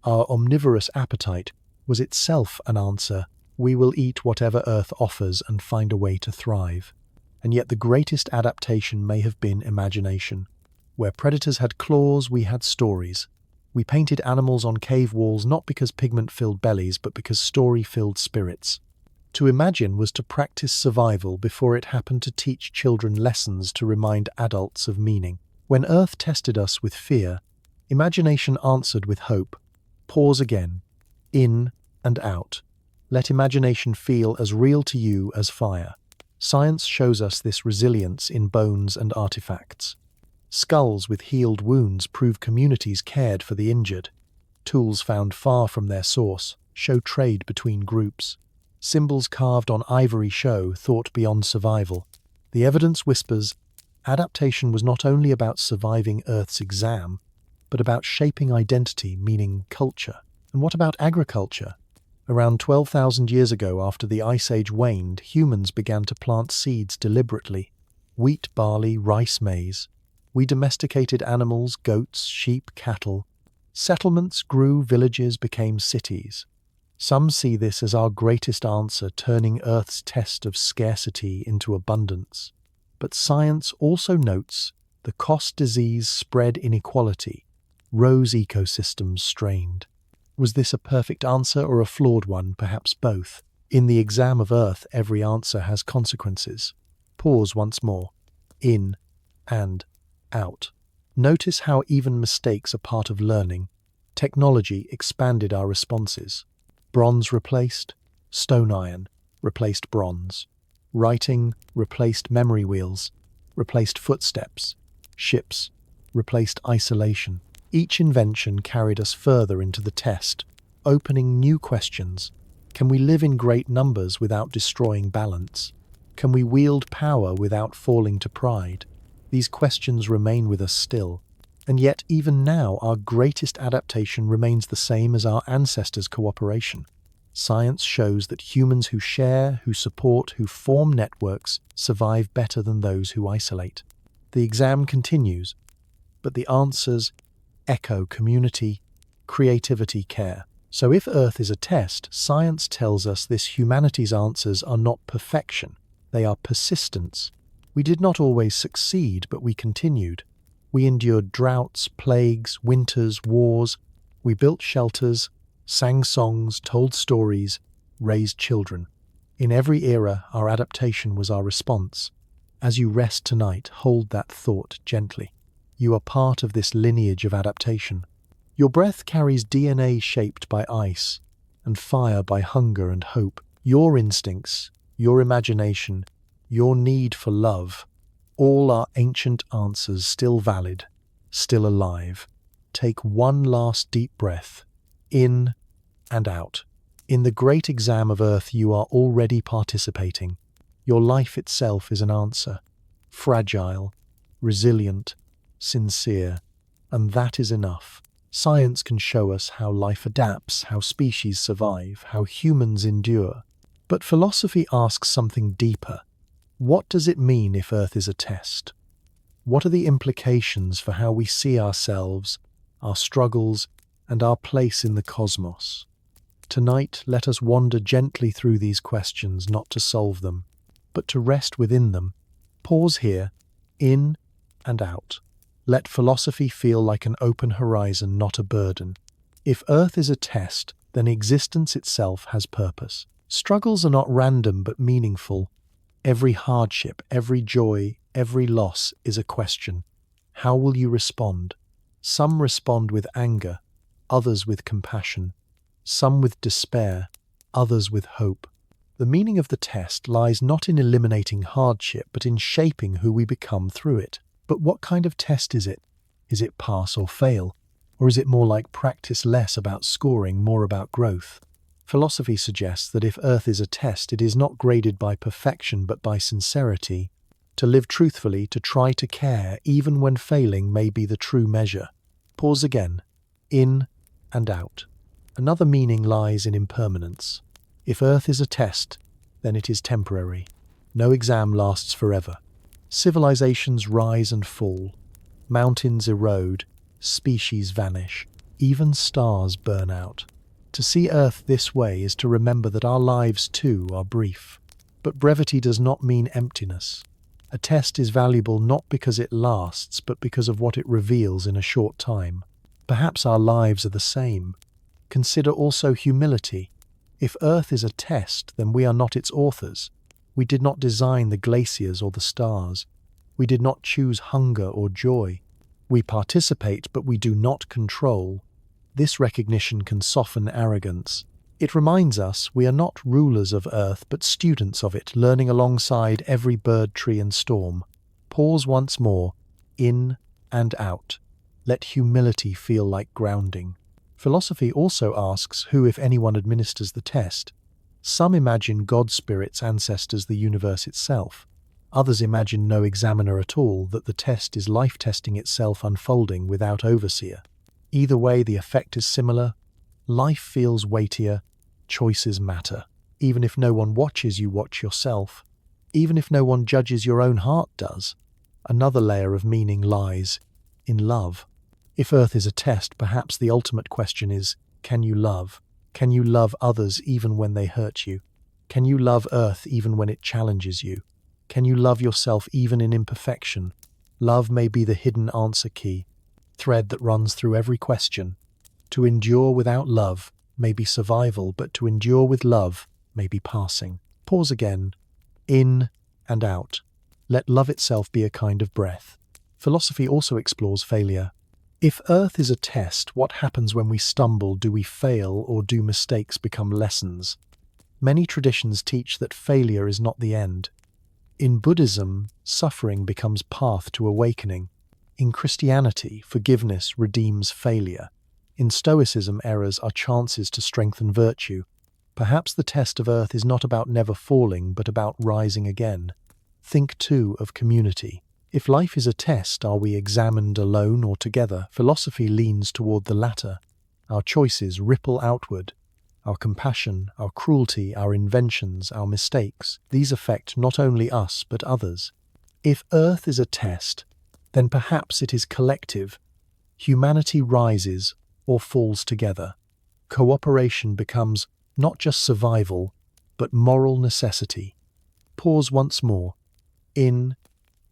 Our omnivorous appetite was itself an answer. We will eat whatever Earth offers and find a way to thrive. And yet the greatest adaptation may have been imagination. Where predators had claws, we had stories. We painted animals on cave walls not because pigment filled bellies, but because story filled spirits. To imagine was to practice survival before it happened to teach children lessons to remind adults of meaning. When Earth tested us with fear, imagination answered with hope. Pause again. In and out. Let imagination feel as real to you as fire. Science shows us this resilience in bones and artifacts. Skulls with healed wounds prove communities cared for the injured. Tools found far from their source show trade between groups. Symbols carved on ivory show thought beyond survival. The evidence whispers, adaptation was not only about surviving Earth's exam, but about shaping identity, meaning culture. And what about agriculture? Around 12,000 years ago, after the Ice Age waned, humans began to plant seeds deliberately. Wheat, barley, rice, maize. We domesticated animals, goats, sheep, cattle. Settlements grew, villages became cities. Some see this as our greatest answer, turning Earth's test of scarcity into abundance. But science also notes the cost, disease, spread, inequality, rose ecosystems strained. Was this a perfect answer or a flawed one? Perhaps both. In the exam of Earth, every answer has consequences. Pause once more. In and out. Notice how even mistakes are part of learning. Technology expanded our responses. Bronze replaced stone, iron replaced bronze. Writing replaced memory wheels, replaced footsteps. Ships replaced isolation. Each invention carried us further into the test, opening new questions. Can we live in great numbers without destroying balance? Can we wield power without falling to pride? These questions remain with us still. And yet, even now, our greatest adaptation remains the same as our ancestors' cooperation. Science shows that humans who share, who support, who form networks survive better than those who isolate. The exam continues, but the answers echo community, creativity, care. So if Earth is a test, science tells us this: humanity's answers are not perfection, they are persistence. We did not always succeed, but we continued. We endured droughts, plagues, winters, wars. We built shelters, sang songs, told stories, raised children. In every era, our adaptation was our response. As you rest tonight, hold that thought gently. You are part of this lineage of adaptation. Your breath carries DNA shaped by ice, and fire by hunger and hope. Your instincts, your imagination, your need for love, all are ancient answers still valid. still alive. Take one last deep breath, in and out. In the great exam of Earth, you are already participating. Your life itself is an answer. Fragile, resilient, sincere, and that is enough. Science can show us how life adapts, how species survive, how humans endure. But philosophy asks something deeper. What does it mean if Earth is a test? What are the implications for how we see ourselves, our struggles, and our place in the cosmos? Tonight, let us wander gently through these questions, not to solve them, but to rest within them. Pause here, in and out. Let philosophy feel like an open horizon, not a burden. If Earth is a test, then existence itself has purpose. Struggles are not random but meaningful. Every hardship, every joy, every loss is a question. How will you respond? Some respond with anger, others with compassion. Some with despair, others with hope. The meaning of the test lies not in eliminating hardship, but in shaping who we become through it. But what kind of test is it? Is it pass or fail? Or is it more like practice, less about scoring, more about growth? Philosophy suggests that if Earth is a test, it is not graded by perfection but by sincerity. To live truthfully, to try to care, even when failing, may be the true measure. Pause again, in and out. Another meaning lies in impermanence. If Earth is a test, then it is temporary. No exam lasts forever. Civilizations rise and fall. Mountains erode. Species vanish. Even stars burn out. To see Earth this way is to remember that our lives too are brief. But brevity does not mean emptiness. A test is valuable not because it lasts, but because of what it reveals in a short time. Perhaps our lives are the same. Consider also humility. If Earth is a test, then we are not its authors. We did not design the glaciers or the stars. We did not choose hunger or joy. We participate, but we do not control. This recognition can soften arrogance. It reminds us we are not rulers of Earth, but students of it, learning alongside every bird, tree, and storm. Pause once more, in and out. Let humility feel like grounding. Philosophy also asks who, if anyone, administers the test. Some imagine God, spirits, ancestors, the universe itself. Others imagine no examiner at all, that the test is life testing itself, unfolding without overseer. Either way, the effect is similar. Life feels weightier. Choices matter. Even if no one watches, you watch yourself. Even if no one judges, your own heart does. Another layer of meaning lies in love. If Earth is a test, perhaps the ultimate question is, can you love? Can you love others even when they hurt you? Can you love Earth even when it challenges you? Can you love yourself even in imperfection? Love may be the hidden answer key, thread that runs through every question. To endure without love may be survival, but to endure with love may be passing. Pause again, in and out. Let love itself be a kind of breath. Philosophy also explores failure. If Earth is a test, what happens when we stumble? Do we fail, or do mistakes become lessons? Many traditions teach that failure is not the end. In Buddhism, suffering becomes path to awakening. In Christianity, forgiveness redeems failure. In Stoicism, errors are chances to strengthen virtue. Perhaps the test of Earth is not about never falling, but about rising again. Think, too, of community. If life is a test, are we examined alone or together? Philosophy leans toward the latter. Our choices ripple outward. Our compassion, our cruelty, our inventions, our mistakes, these affect not only us but others. If Earth is a test, then perhaps it is collective. Humanity rises or falls together. Cooperation becomes not just survival, but moral necessity. Pause once more, in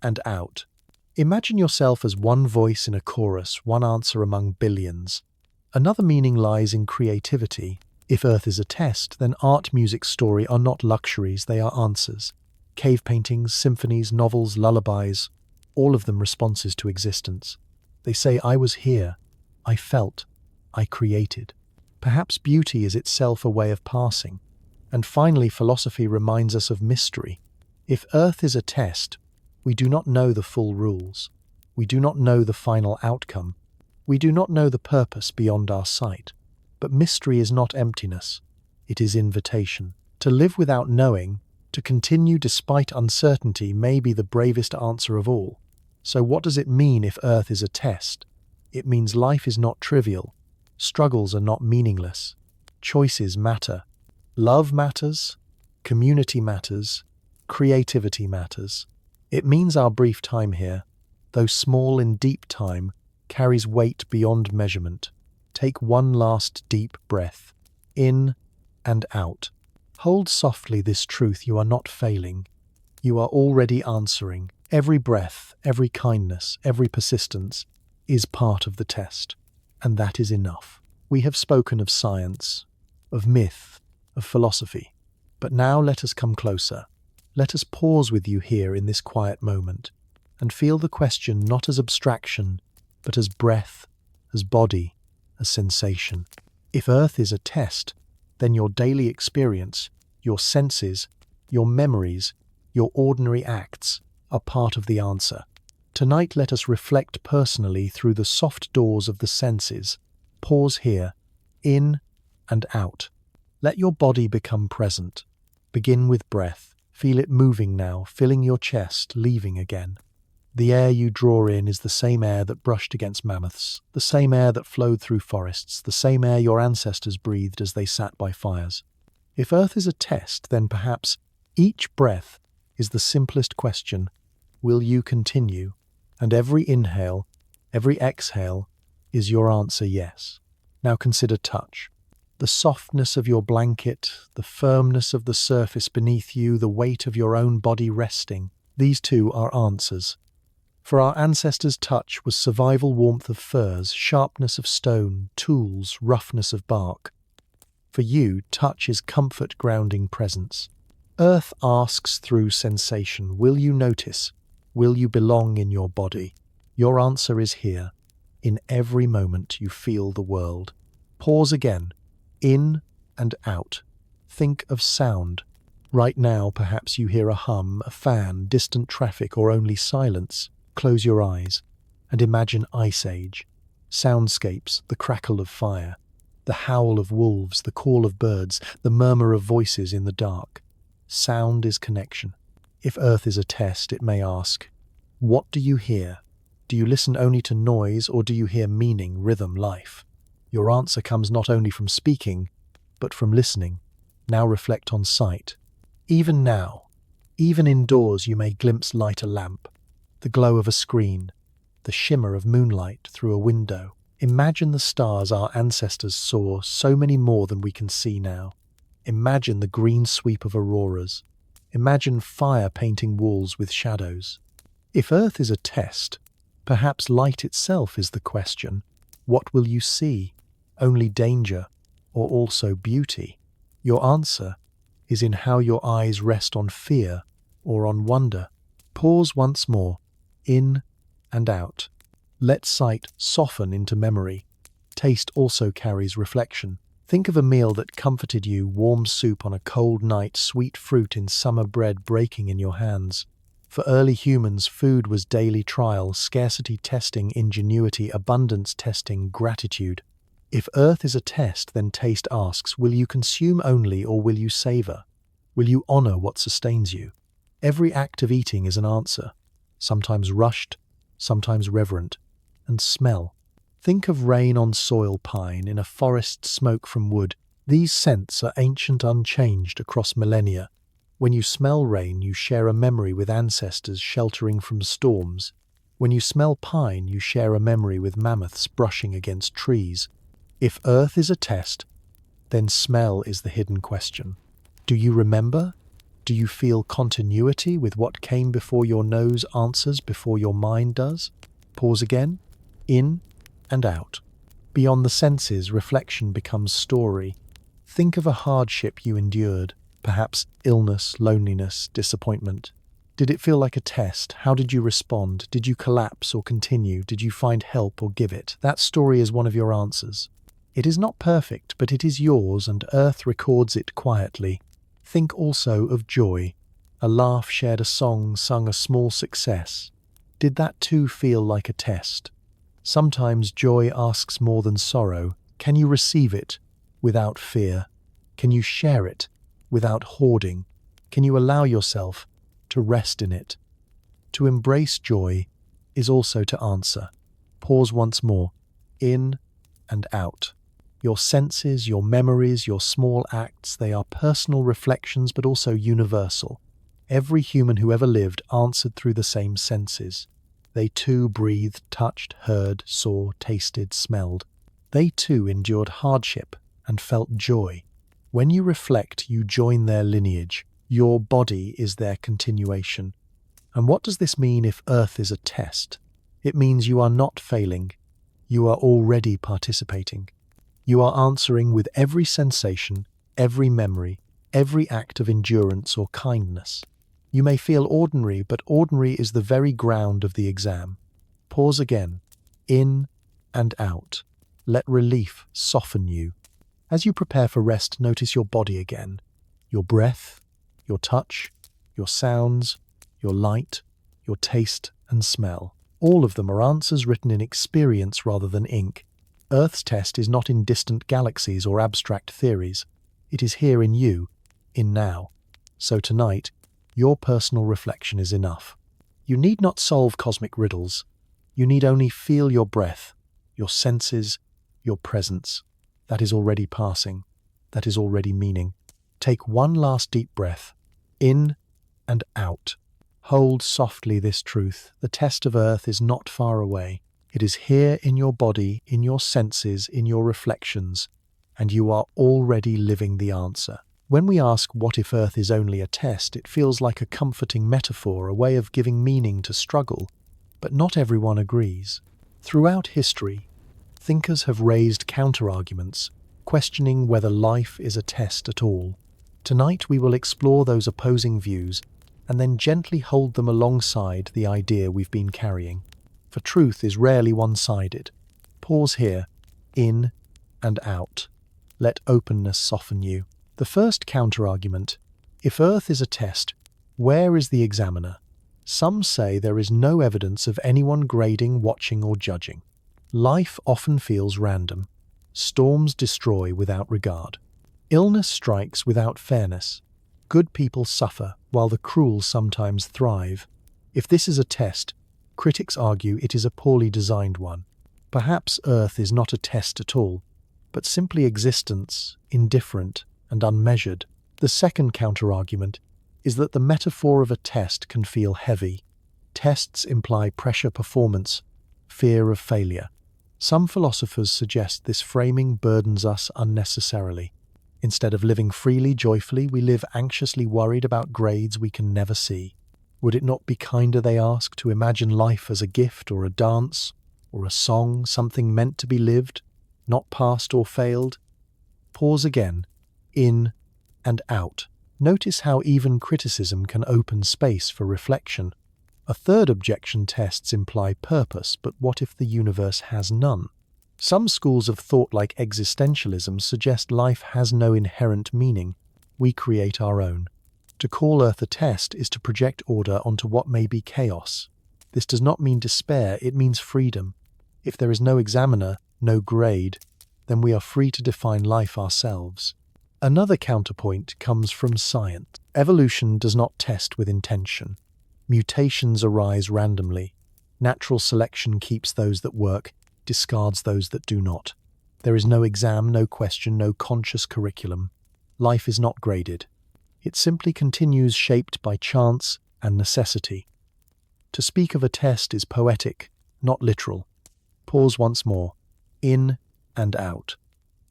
and out. Imagine yourself as one voice in a chorus, one answer among billions. Another meaning lies in creativity. If Earth is a test, then art, music, story are not luxuries, they are answers. Cave paintings, symphonies, novels, lullabies, all of them responses to existence. They say, I was here, I felt, I created. Perhaps beauty is itself a way of passing. And finally, philosophy reminds us of mystery. If Earth is a test, we do not know the full rules. We do not know the final outcome. We do not know the purpose beyond our sight. But mystery is not emptiness. It is invitation. To live without knowing, to continue despite uncertainty, may be the bravest answer of all. So what does it mean if Earth is a test? It means life is not trivial. Struggles are not meaningless. Choices matter. Love matters. Community matters. Creativity matters. It means our brief time here, though small in deep time, carries weight beyond measurement. Take one last deep breath, in and out. Hold softly this truth: you are not failing. You are already answering. Every breath, every kindness, every persistence is part of the test, and that is enough. We have spoken of science, of myth, of philosophy, but now let us come closer. Let us pause with you here in this quiet moment and feel the question not as abstraction, but as breath, as body, as sensation. If Earth is a test, then your daily experience, your senses, your memories, your ordinary acts are part of the answer. Tonight let us reflect personally through the soft doors of the senses. Pause here, in and out. Let your body become present. Begin with breath. Feel it moving now, filling your chest, leaving again. The air you draw in is the same air that brushed against mammoths, the same air that flowed through forests, the same air your ancestors breathed as they sat by fires. If Earth is a test, then perhaps each breath is the simplest question: will you continue? And every inhale, every exhale is your answer: yes. Now consider touch. The softness of your blanket, the firmness of the surface beneath you, the weight of your own body resting. These too are answers. For our ancestors' touch was survival warmth of furs, sharpness of stone, tools, roughness of bark. For you, touch is comfort grounding presence. Earth asks through sensation: will you notice? Will you belong in your body? Your answer is here. In every moment you feel the world. Pause again. In and out. Think of sound. Right now, perhaps you hear a hum, a fan, distant traffic, or only silence. Close your eyes and imagine Ice Age. Soundscapes, the crackle of fire, the howl of wolves, the call of birds, the murmur of voices in the dark. Sound is connection. If Earth is a test, it may ask, what do you hear? Do you listen only to noise, or do you hear meaning, rhythm, life? Your answer comes not only from speaking, but from listening. Now reflect on sight. Even now, even indoors, you may glimpse light a lamp, the glow of a screen, the shimmer of moonlight through a window. Imagine the stars our ancestors saw, so many more than we can see now. Imagine the green sweep of auroras. Imagine fire painting walls with shadows. If Earth is a test, perhaps light itself is the question. What will you see? Only danger, or also beauty? Your answer is in how your eyes rest on fear or on wonder. Pause once more, in and out. Let sight soften into memory. Taste also carries reflection. Think of a meal that comforted you: warm soup on a cold night, sweet fruit in summer bread breaking in your hands. For early humans, food was daily trial, scarcity testing, ingenuity, abundance testing, gratitude. If Earth is a test, then taste asks, will you consume only, or will you savor? Will you honor what sustains you? Every act of eating is an answer, sometimes rushed, sometimes reverent. And smell. Think of rain on soil, pine, in a forest, smoke from wood. These scents are ancient, unchanged across millennia. When you smell rain, you share a memory with ancestors sheltering from storms. When you smell pine, you share a memory with mammoths brushing against trees. If Earth is a test, then smell is the hidden question. Do you remember? Do you feel continuity with what came before your nose answers before your mind does? Pause again. In and out. Beyond the senses, reflection becomes story. Think of a hardship you endured, perhaps illness, loneliness, disappointment. Did it feel like a test? How did you respond? Did you collapse or continue? Did you find help or give it? That story is one of your answers. It is not perfect, but it is yours, and Earth records it quietly. Think also of joy. A laugh shared, a song sung, a small success. Did that too feel like a test? Sometimes joy asks more than sorrow. Can you receive it without fear? Can you share it without hoarding? Can you allow yourself to rest in it? To embrace joy is also to answer. Pause once more, in and out. Your senses, your memories, your small acts, they are personal reflections but also universal. Every human who ever lived answered through the same senses. They too breathed, touched, heard, saw, tasted, smelled. They too endured hardship and felt joy. When you reflect, you join their lineage. Your body is their continuation. And what does this mean if Earth is a test? It means you are not failing. You are already participating. You are answering with every sensation, every memory, every act of endurance or kindness. You may feel ordinary, but ordinary is the very ground of the exam. Pause again, in and out. Let relief soften you. As you prepare for rest, notice your body again. Your breath, your touch, your sounds, your light, your taste and smell. All of them are answers written in experience rather than ink. Earth's test is not in distant galaxies or abstract theories. It is here in you, in now. So tonight, your personal reflection is enough. You need not solve cosmic riddles. You need only feel your breath, your senses, your presence. That is already passing. That is already meaning. Take one last deep breath, in and out. Hold softly this truth. The test of Earth is not far away. It is here in your body, in your senses, in your reflections, and you are already living the answer. When we ask what if Earth is only a test, it feels like a comforting metaphor, a way of giving meaning to struggle. But not everyone agrees. Throughout history, thinkers have raised counter-arguments, questioning whether life is a test at all. Tonight we will explore those opposing views and then gently hold them alongside the idea we've been carrying. For truth is rarely one-sided. Pause here, in and out. Let openness soften you. The first counter-argument: if Earth is a test, where is the examiner? Some say there is no evidence of anyone grading, watching, or judging. Life often feels random. Storms destroy without regard. Illness strikes without fairness. Good people suffer, while the cruel sometimes thrive. If this is a test, critics argue it is a poorly designed one. Perhaps Earth is not a test at all, but simply existence, indifferent and unmeasured. The second counter-argument is that the metaphor of a test can feel heavy. Tests imply pressure, performance, fear of failure. Some philosophers suggest this framing burdens us unnecessarily. Instead of living freely, joyfully, we live anxiously worried about grades we can never see. Would it not be kinder, they ask, to imagine life as a gift or a dance or a song, something meant to be lived, not passed or failed? Pause again, in and out. Notice how even criticism can open space for reflection. A third objection: tests imply purpose, but what if the universe has none? Some schools of thought, like existentialism, suggest life has no inherent meaning. We create our own. To call Earth a test is to project order onto what may be chaos. This does not mean despair, it means freedom. If there is no examiner, no grade, then we are free to define life ourselves. Another counterpoint comes from science. Evolution does not test with intention. Mutations arise randomly. Natural selection keeps those that work, discards those that do not. There is no exam, no question, no conscious curriculum. Life is not graded. It simply continues, shaped by chance and necessity. To speak of a test is poetic, not literal. Pause once more, in and out.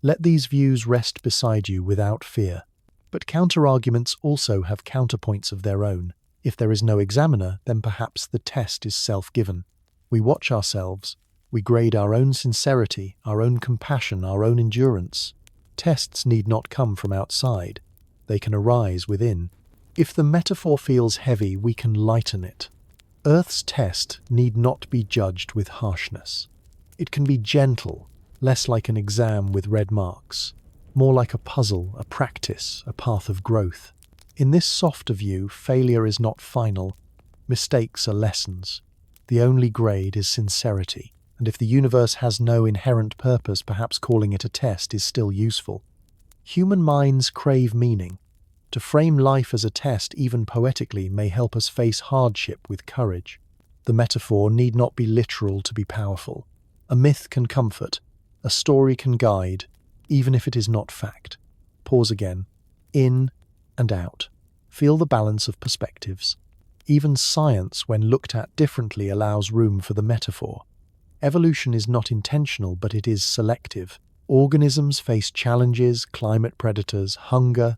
Let these views rest beside you without fear. But counter-arguments also have counterpoints of their own. If there is no examiner, then perhaps the test is self-given. We watch ourselves. We grade our own sincerity, our own compassion, our own endurance. Tests need not come from outside. They can arise within. If the metaphor feels heavy, we can lighten it. Earth's test need not be judged with harshness. It can be gentle, less like an exam with red marks, more like a puzzle, a practice, a path of growth. In this softer view, failure is not final. Mistakes are lessons. The only grade is sincerity, and if the universe has no inherent purpose, perhaps calling it a test is still useful. Human minds crave meaning. To frame life as a test, even poetically, may help us face hardship with courage. The metaphor need not be literal to be powerful. A myth can comfort, a story can guide, even if it is not fact. Pause again. In and out. Feel the balance of perspectives. Even science, when looked at differently, allows room for the metaphor. Evolution is not intentional, but it is selective. Organisms face challenges, climate predators, hunger.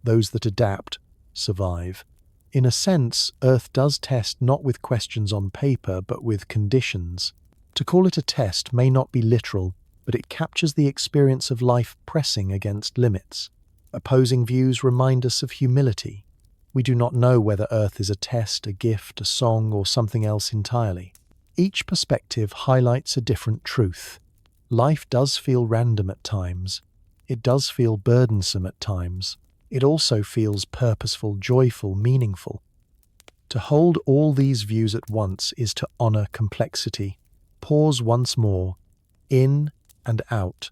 Those that adapt survive. In a sense, Earth does test not with questions on paper, but with conditions. To call it a test may not be literal, but it captures the experience of life pressing against limits. Opposing views remind us of humility. We do not know whether Earth is a test, a gift, a song, or something else entirely. Each perspective highlights a different truth. Life does feel random at times. It does feel burdensome at times. It also feels purposeful, joyful, meaningful. To hold all these views at once is to honor complexity. Pause once more. In and out.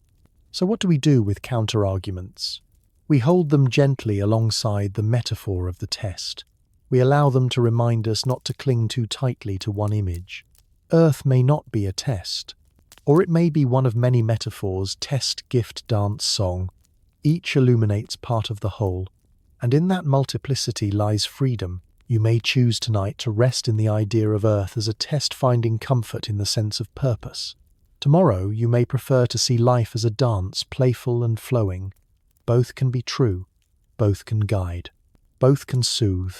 So what do we do with counter-arguments? We hold them gently alongside the metaphor of the test. We allow them to remind us not to cling too tightly to one image. Earth may not be a test, or it may be one of many metaphors, test, gift, dance, song. Each illuminates part of the whole, and in that multiplicity lies freedom. You may choose tonight to rest in the idea of Earth as a test, finding comfort in the sense of purpose. Tomorrow you may prefer to see life as a dance, playful and flowing. Both can be true, both can guide, both can soothe.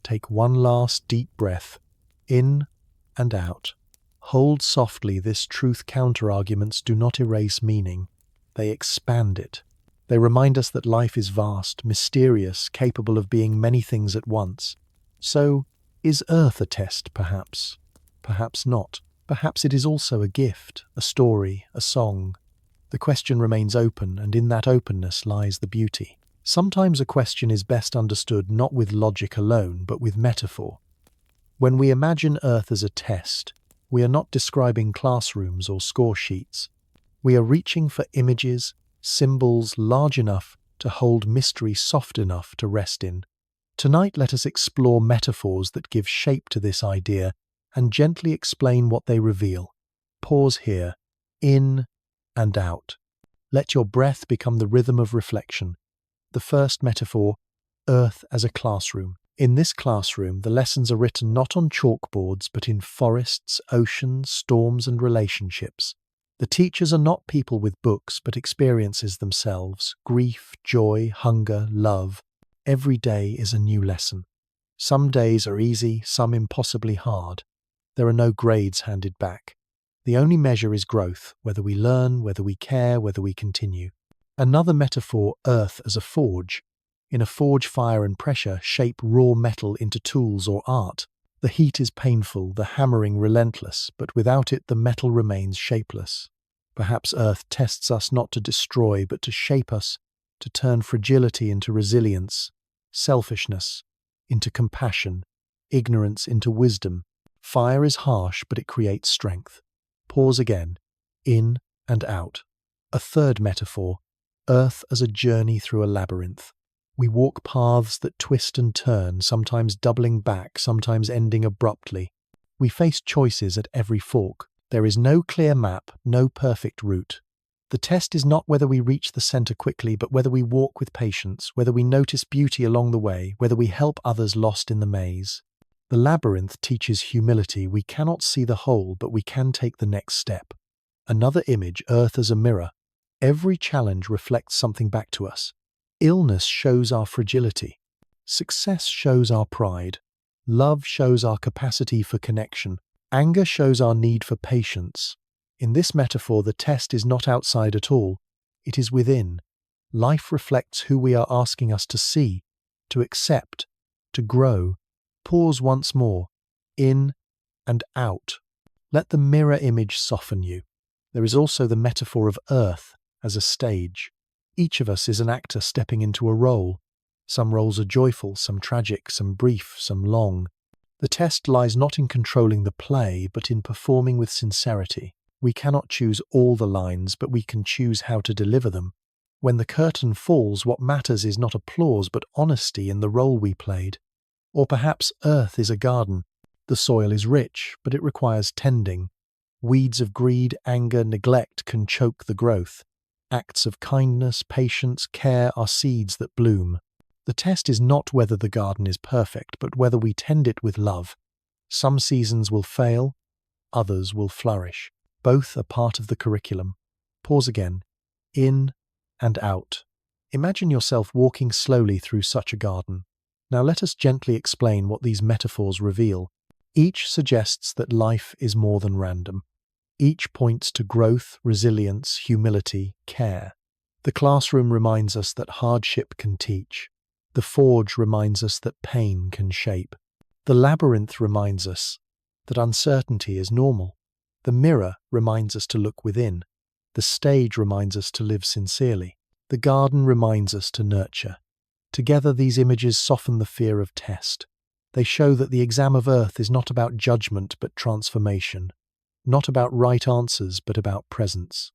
Take one last deep breath, in and out. Hold softly this truth. Counter-arguments do not erase meaning, they expand it. They remind us that life is vast, mysterious, capable of being many things at once. So, is Earth a test, perhaps? Perhaps not. Perhaps it is also a gift, a story, a song. The question remains open, and in that openness lies the beauty. Sometimes a question is best understood not with logic alone, but with metaphor. When we imagine Earth as a test, we are not describing classrooms or score sheets. We are reaching for images, symbols large enough to hold mystery, soft enough to rest in. Tonight let us explore metaphors that give shape to this idea and gently explain what they reveal. Pause here, in and out. Let your breath become the rhythm of reflection. The first metaphor, Earth as a classroom. In this classroom, the lessons are written not on chalkboards, but in forests, oceans, storms, and relationships. The teachers are not people with books, but experiences themselves. Grief, joy, hunger, love. Every day is a new lesson. Some days are easy, some impossibly hard. There are no grades handed back. The only measure is growth, whether we learn, whether we care, whether we continue. Another metaphor, Earth as a forge. In a forge, fire and pressure shape raw metal into tools or art. The heat is painful, the hammering relentless, but without it the metal remains shapeless. Perhaps Earth tests us not to destroy, but to shape us, to turn fragility into resilience, selfishness into compassion, ignorance into wisdom. Fire is harsh, but it creates strength. Pause again, in and out. A third metaphor, Earth as a journey through a labyrinth. We walk paths that twist and turn, sometimes doubling back, sometimes ending abruptly. We face choices at every fork. There is no clear map, no perfect route. The test is not whether we reach the center quickly, but whether we walk with patience, whether we notice beauty along the way, whether we help others lost in the maze. The labyrinth teaches humility. We cannot see the whole, but we can take the next step. Another image, Earth as a mirror. Every challenge reflects something back to us. Illness shows our fragility. Success shows our pride. Love shows our capacity for connection. Anger shows our need for patience. In this metaphor, the test is not outside at all. It is within. Life reflects who we are asking us to see, to accept, to grow. Pause once more, in and out. Let the mirror image soften you. There is also the metaphor of Earth as a stage. Each of us is an actor stepping into a role. Some roles are joyful, some tragic, some brief, some long. The test lies not in controlling the play, but in performing with sincerity. We cannot choose all the lines, but we can choose how to deliver them. When the curtain falls, what matters is not applause, but honesty in the role we played. Or perhaps Earth is a garden. The soil is rich, but it requires tending. Weeds of greed, anger, neglect can choke the growth. Acts of kindness, patience, care are seeds that bloom. The test is not whether the garden is perfect, but whether we tend it with love. Some seasons will fail, others will flourish. Both are part of the curriculum. Pause again. In and out. Imagine yourself walking slowly through such a garden. Now let us gently explain what these metaphors reveal. Each suggests that life is more than random. Each points to growth, resilience, humility, care. The classroom reminds us that hardship can teach. The forge reminds us that pain can shape. The labyrinth reminds us that uncertainty is normal. The mirror reminds us to look within. The stage reminds us to live sincerely. The garden reminds us to nurture. Together, these images soften the fear of test. They show that the exam of Earth is not about judgment but transformation. Not about right answers but about presence.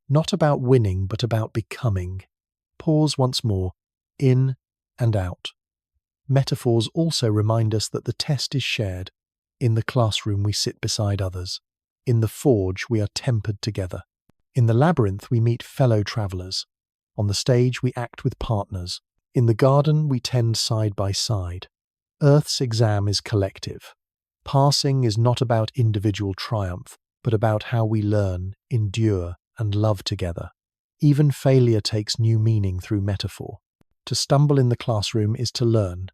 Not about winning but about becoming. Pause once more. In and out. Metaphors also remind us that the test is shared. In the classroom we sit beside others. In the forge we are tempered together. In the labyrinth we meet fellow travellers. On the stage we act with partners. In the garden we tend side by side. Earth's exam is collective. Passing is not about individual triumph, but about how we learn, endure, and love together. Even failure takes new meaning through metaphor. To stumble in the classroom is to learn.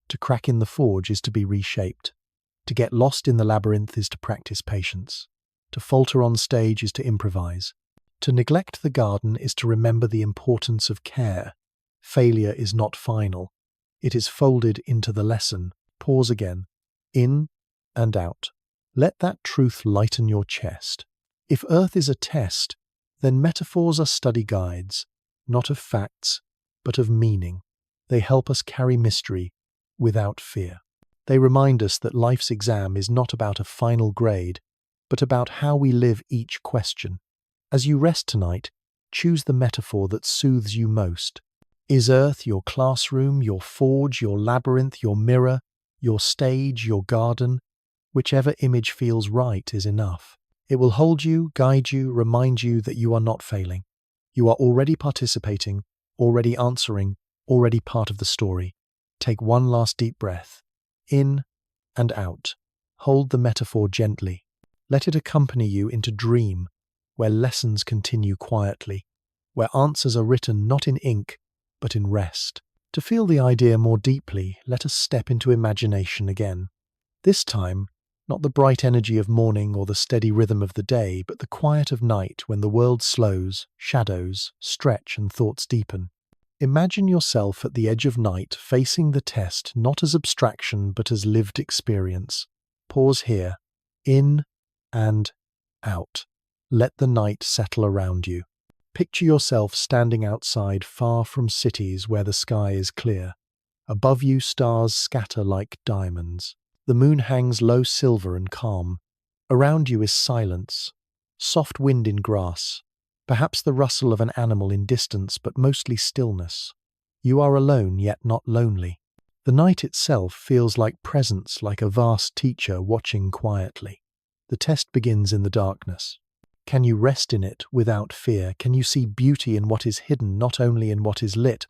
To crack in the forge is to be reshaped. To get lost in the labyrinth is to practice patience. To falter on stage is to improvise. To neglect the garden is to remember the importance of care. Failure is not final. It is folded into the lesson. Pause again. In and out. Let that truth lighten your chest. If Earth is a test, then metaphors are study guides, not of facts, but of meaning. They help us carry mystery without fear. They remind us that life's exam is not about a final grade, but about how we live each question. As you rest tonight, choose the metaphor that soothes you most. Is Earth your classroom, your forge, your labyrinth, your mirror, your stage, your garden? Whichever image feels right is enough. It will hold you, guide you, remind you that you are not failing. You are already participating, already answering, already part of the story. Take one last deep breath. In and out. Hold the metaphor gently. Let it accompany you into dream, where lessons continue quietly, where answers are written not in ink, but in rest. To feel the idea more deeply, let us step into imagination again. This time, not the bright energy of morning or the steady rhythm of the day, but the quiet of night when the world slows, shadows stretch and thoughts deepen. Imagine yourself at the edge of night, facing the test not as abstraction but as lived experience. Pause here. In and out. Let the night settle around you. Picture yourself standing outside, far from cities where the sky is clear. Above you stars scatter like diamonds. The moon hangs low silver and calm. Around you is silence, soft wind in grass, perhaps the rustle of an animal in distance, but mostly stillness. You are alone, yet not lonely. The night itself feels like presence, like a vast teacher watching quietly. The test begins in the darkness. Can you rest in it without fear? Can you see beauty in what is hidden, not only in what is lit?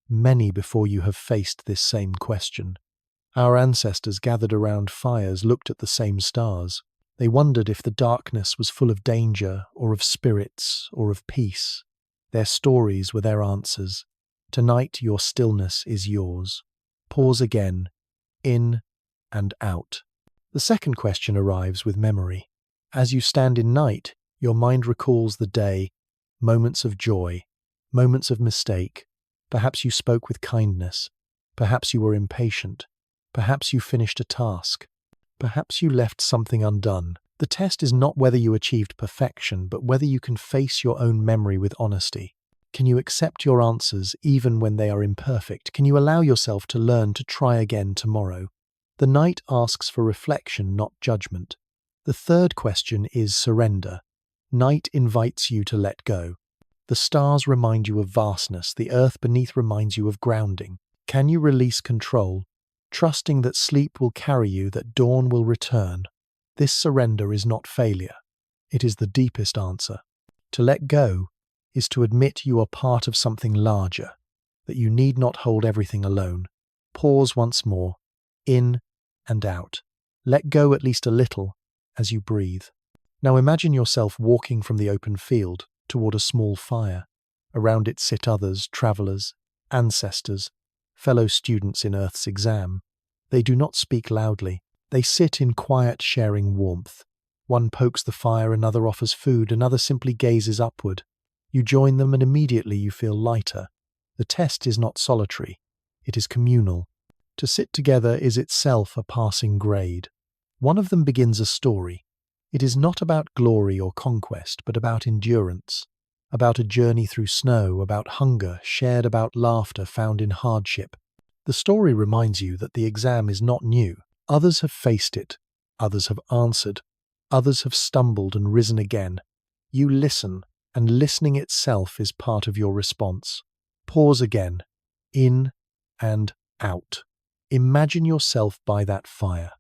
Many before you have faced this same question. Our ancestors gathered around fires, looked at the same stars. They wondered if the darkness was full of danger, or of spirits, or of peace. Their stories were their answers. Tonight your stillness is yours. Pause again. In and out. The second question arrives with memory. As you stand in night, your mind recalls the day, moments of joy, moments of mistake. Perhaps you spoke with kindness. Perhaps you were impatient. Perhaps you finished a task. Perhaps you left something undone. The test is not whether you achieved perfection, but whether you can face your own memory with honesty. Can you accept your answers even when they are imperfect? Can you allow yourself to learn to try again tomorrow? The night asks for reflection, not judgment. The third question is surrender. Night invites you to let go. The stars remind you of vastness, the earth beneath reminds you of grounding. Can you release control, trusting that sleep will carry you, that dawn will return? This surrender is not failure. It is the deepest answer. To let go is to admit you are part of something larger, that you need not hold everything alone. Pause once more, in and out. Let go at least a little as you breathe. Now imagine yourself walking from the open field toward a small fire. Around it sit others, travelers, ancestors, fellow students in Earth's exam. They do not speak loudly. They sit in quiet, sharing warmth. One pokes the fire, another offers food, another simply gazes upward. You join them and immediately you feel lighter. The test is not solitary. It is communal. To sit together is itself a passing grade. One of them begins a story. It is not about glory or conquest, but about endurance, about a journey through snow, about hunger, shared, about laughter found in hardship. The story reminds you that the exam is not new. Others have faced it. Others have answered. Others have stumbled and risen again. You listen, and listening itself is part of your response. Pause again. In and out. Imagine yourself by that fire.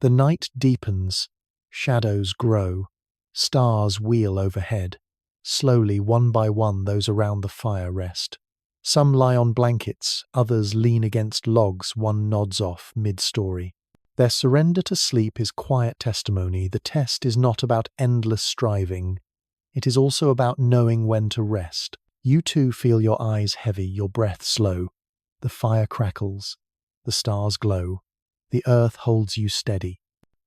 The night deepens. Shadows grow. Stars wheel overhead. Slowly, one by one, those around the fire rest. Some lie on blankets, others lean against logs, one nods off mid-story. Their surrender to sleep is quiet testimony. The test is not about endless striving. It is also about knowing when to rest. You too feel your eyes heavy, your breath slow. The fire crackles. The stars glow. The earth holds you steady.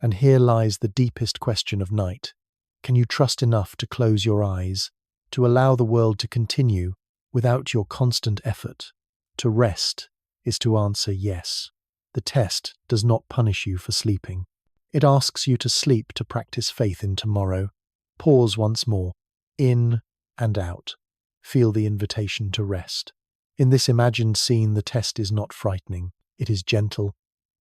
And here lies the deepest question of night. Can you trust enough to close your eyes, to allow the world to continue without your constant effort? To rest is to answer yes. The test does not punish you for sleeping. It asks you to sleep to practice faith in tomorrow. Pause once more. In and out. Feel the invitation to rest. In this imagined scene, the test is not frightening. It is gentle.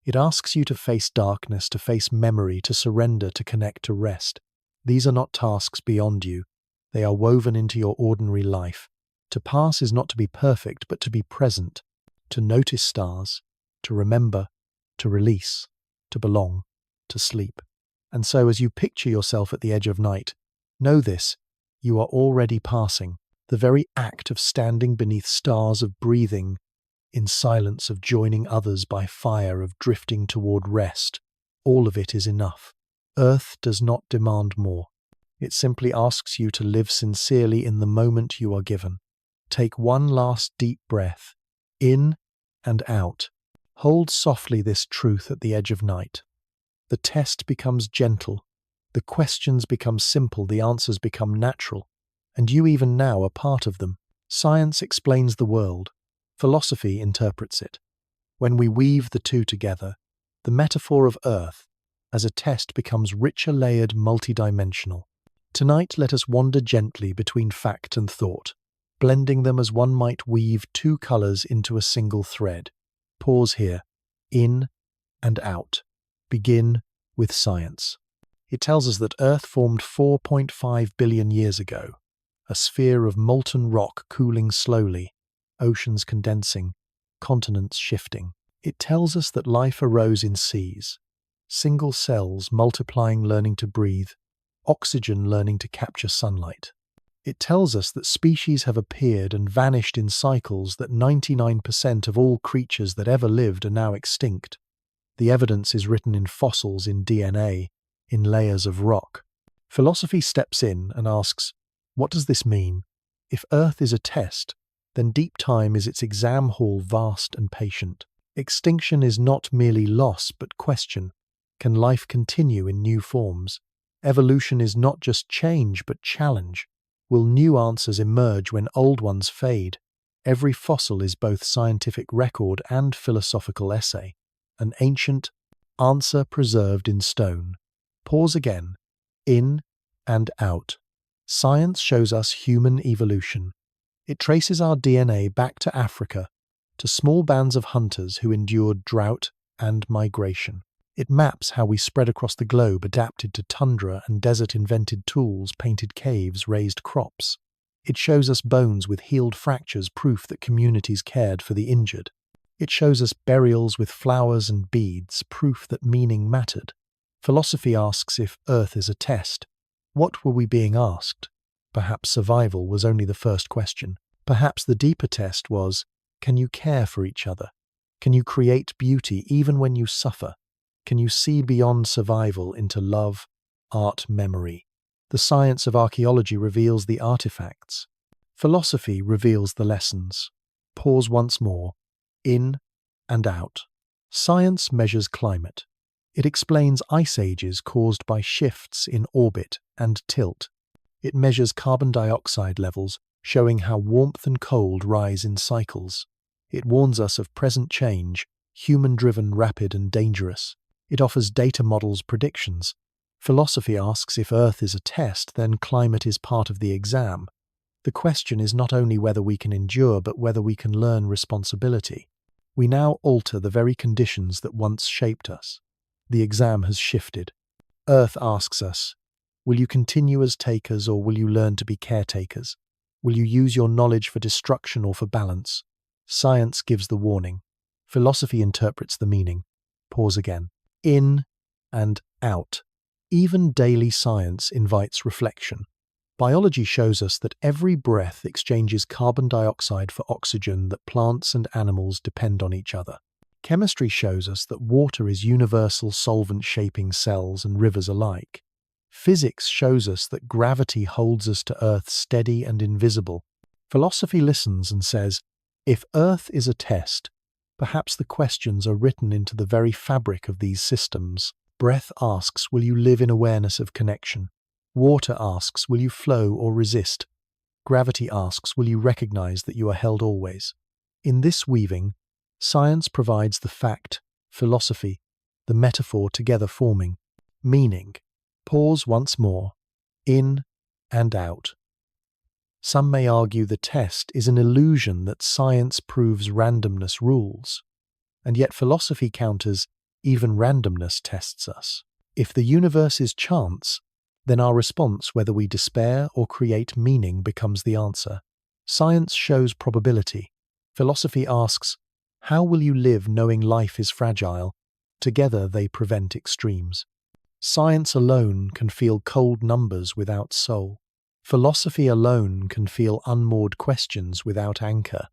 It asks you to face darkness, to face memory, to surrender, to connect, to rest. These are not tasks beyond you. They are woven into your ordinary life. To pass is not to be perfect, but to be present, to notice stars, to remember, to release, to belong, to sleep. And so as you picture yourself at the edge of night, know this, you are already passing. The very act of standing beneath stars, of breathing in silence, of joining others by fire, of drifting toward rest, all of it is enough. Earth does not demand more. It simply asks you to live sincerely in the moment you are given. Take one last deep breath, in and out. Hold softly this truth at the edge of night. The test becomes gentle. The questions become simple. The answers become natural. And you even now are part of them. Science explains the world. Philosophy interprets it. When we weave the two together, the metaphor of Earth as a test becomes richer, layered, multidimensional. Tonight, let us wander gently between fact and thought, blending them as one might weave two colors into a single thread. Pause here. In and out. Begin with science. It tells us that Earth formed 4.5 billion years ago, a sphere of molten rock cooling slowly, oceans condensing, continents shifting. It tells us that life arose in seas, single cells multiplying, learning to breathe, oxygen learning to capture sunlight. It tells us that species have appeared and vanished in cycles, that 99% of all creatures that ever lived are now extinct. The evidence is written in fossils, in DNA, in layers of rock. Philosophy steps in and asks, what does this mean? If Earth is a test, then deep time is its exam hall, vast and patient. Extinction is not merely loss, but question. Can life continue in new forms? Evolution is not just change, but challenge. Will new answers emerge when old ones fade? Every fossil is both scientific record and philosophical essay, an ancient answer preserved in stone. Pause again. In and out. Science shows us human evolution. It traces our DNA back to Africa, to small bands of hunters who endured drought and migration. It maps how we spread across the globe, adapted to tundra and desert, invented tools, painted caves, raised crops. It shows us bones with healed fractures, proof that communities cared for the injured. It shows us burials with flowers and beads, proof that meaning mattered. Philosophy asks if Earth is a test. What were we being asked? Perhaps survival was only the first question. Perhaps the deeper test was, can you care for each other? Can you create beauty even when you suffer? Can you see beyond survival into love, art, memory? The science of archaeology reveals the artifacts. Philosophy reveals the lessons. Pause once more. In and out. Science measures climate. It explains ice ages caused by shifts in orbit and tilt. It measures carbon dioxide levels, showing how warmth and cold rise in cycles. It warns us of present change, human-driven, rapid and dangerous. It offers data models, predictions. Philosophy asks if Earth is a test, then climate is part of the exam. The question is not only whether we can endure, but whether we can learn responsibility. We now alter the very conditions that once shaped us. The exam has shifted. Earth asks us, will you continue as takers or will you learn to be caretakers? Will you use your knowledge for destruction or for balance? Science gives the warning. Philosophy interprets the meaning. Pause again. In and out. Even daily science invites reflection. Biology shows us that every breath exchanges carbon dioxide for oxygen, that plants and animals depend on each other. Chemistry shows us that water is universal solvent, shaping cells and rivers alike. Physics shows us that gravity holds us to Earth steady and invisible. Philosophy listens and says, if Earth is a test, perhaps the questions are written into the very fabric of these systems. Breath asks, will you live in awareness of connection? Water asks, will you flow or resist? Gravity asks, will you recognize that you are held always? In this weaving, science provides the fact, philosophy, the metaphor, together forming meaning. Pause once more. In and out. Some may argue the test is an illusion, that science proves randomness rules. And yet philosophy counters, even randomness tests us. If the universe is chance, then our response, whether we despair or create meaning, becomes the answer. Science shows probability. Philosophy asks, how will you live knowing life is fragile? Together they prevent extremes. Science alone can feel cold numbers without soul. Philosophy alone can feel unmoored questions without anchor.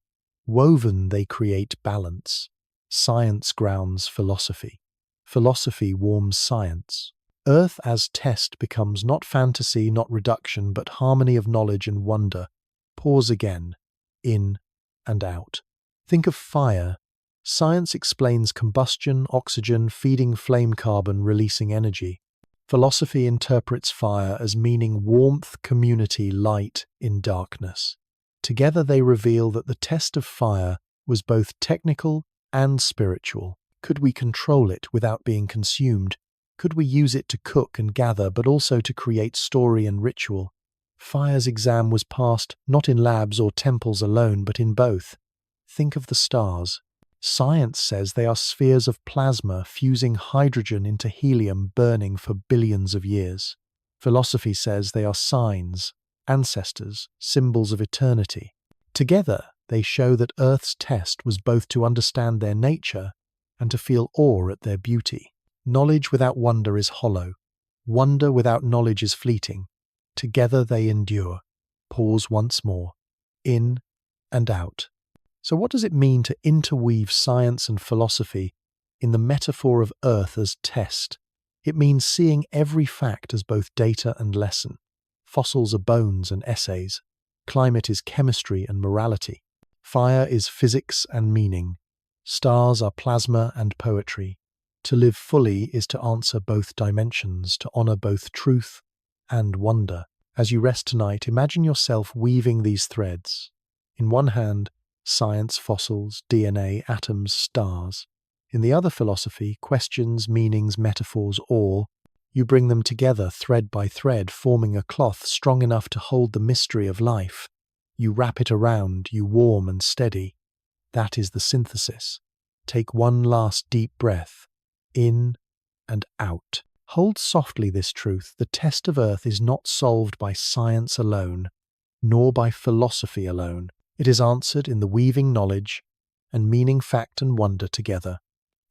Woven, they create balance. Science grounds philosophy. Philosophy warms science. Earth as test becomes not fantasy, not reduction, but harmony of knowledge and wonder. Pause again. In and out. Think of fire. Science explains combustion, oxygen, feeding flame, carbon, releasing energy. Philosophy interprets fire as meaning warmth, community, light in darkness. Together they reveal that the test of fire was both technical and spiritual. Could we control it without being consumed? Could we use it to cook and gather, but also to create story and ritual? Fire's exam was passed not in labs or temples alone, but in both. Think of the stars. Science says they are spheres of plasma fusing hydrogen into helium, burning for billions of years. Philosophy says they are signs, ancestors, symbols of eternity. Together, they show that Earth's test was both to understand their nature and to feel awe at their beauty. Knowledge without wonder is hollow. Wonder without knowledge is fleeting. Together they endure. Pause once more. In and out. So what does it mean to interweave science and philosophy in the metaphor of Earth as test? It means seeing every fact as both data and lesson. Fossils are bones and essays. Climate is chemistry and morality. Fire is physics and meaning. Stars are plasma and poetry. To live fully is to answer both dimensions, to honor both truth and wonder. As you rest tonight, imagine yourself weaving these threads. In one hand, science, fossils, DNA, atoms, stars. In the other, philosophy, questions, meanings, metaphors, awe. You bring them together thread by thread, forming a cloth strong enough to hold the mystery of life. You wrap it around, you warm and steady. That is the synthesis. Take one last deep breath. In and out. Hold softly this truth: the test of Earth is not solved by science alone, nor by philosophy alone. It is answered in the weaving knowledge and meaning fact and wonder together.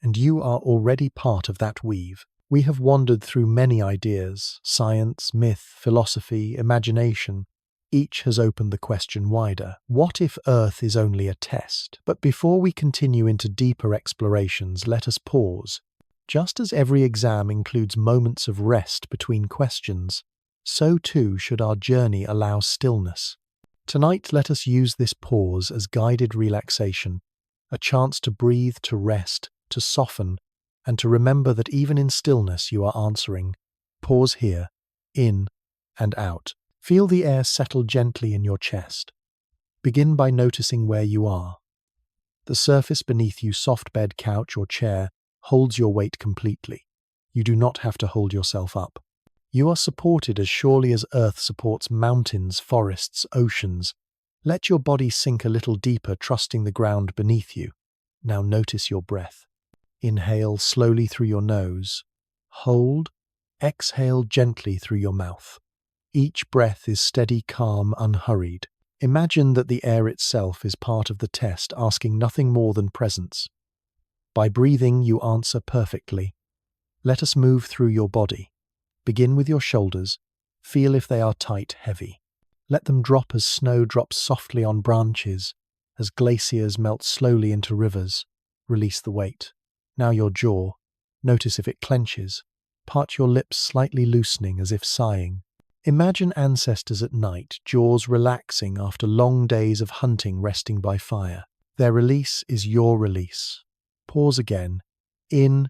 And you are already part of that weave. We have wandered through many ideas: science, myth, philosophy, imagination. Each has opened the question wider. What if Earth is only a test? But before we continue into deeper explorations, let us pause. Just as every exam includes moments of rest between questions, so too should our journey allow stillness. Tonight, let us use this pause as guided relaxation, a chance to breathe, to rest, to soften, and to remember that even in stillness you are answering. Pause here, in and out. Feel the air settle gently in your chest. Begin by noticing where you are. The surface beneath you, soft bed, couch, or chair, holds your weight completely. You do not have to hold yourself up. You are supported as surely as Earth supports mountains, forests, oceans. Let your body sink a little deeper, trusting the ground beneath you. Now notice your breath. Inhale slowly through your nose. Hold. Exhale gently through your mouth. Each breath is steady, calm, unhurried. Imagine that the air itself is part of the test, asking nothing more than presence. By breathing, you answer perfectly. Let us move through your body. Begin with your shoulders. Feel if they are tight, heavy. Let them drop as snow drops softly on branches, as glaciers melt slowly into rivers. Release the weight. Now your jaw. Notice if it clenches. Part your lips slightly loosening as if sighing. Imagine ancestors at night, jaws relaxing after long days of hunting, resting by fire. Their release is your release. Pause again. In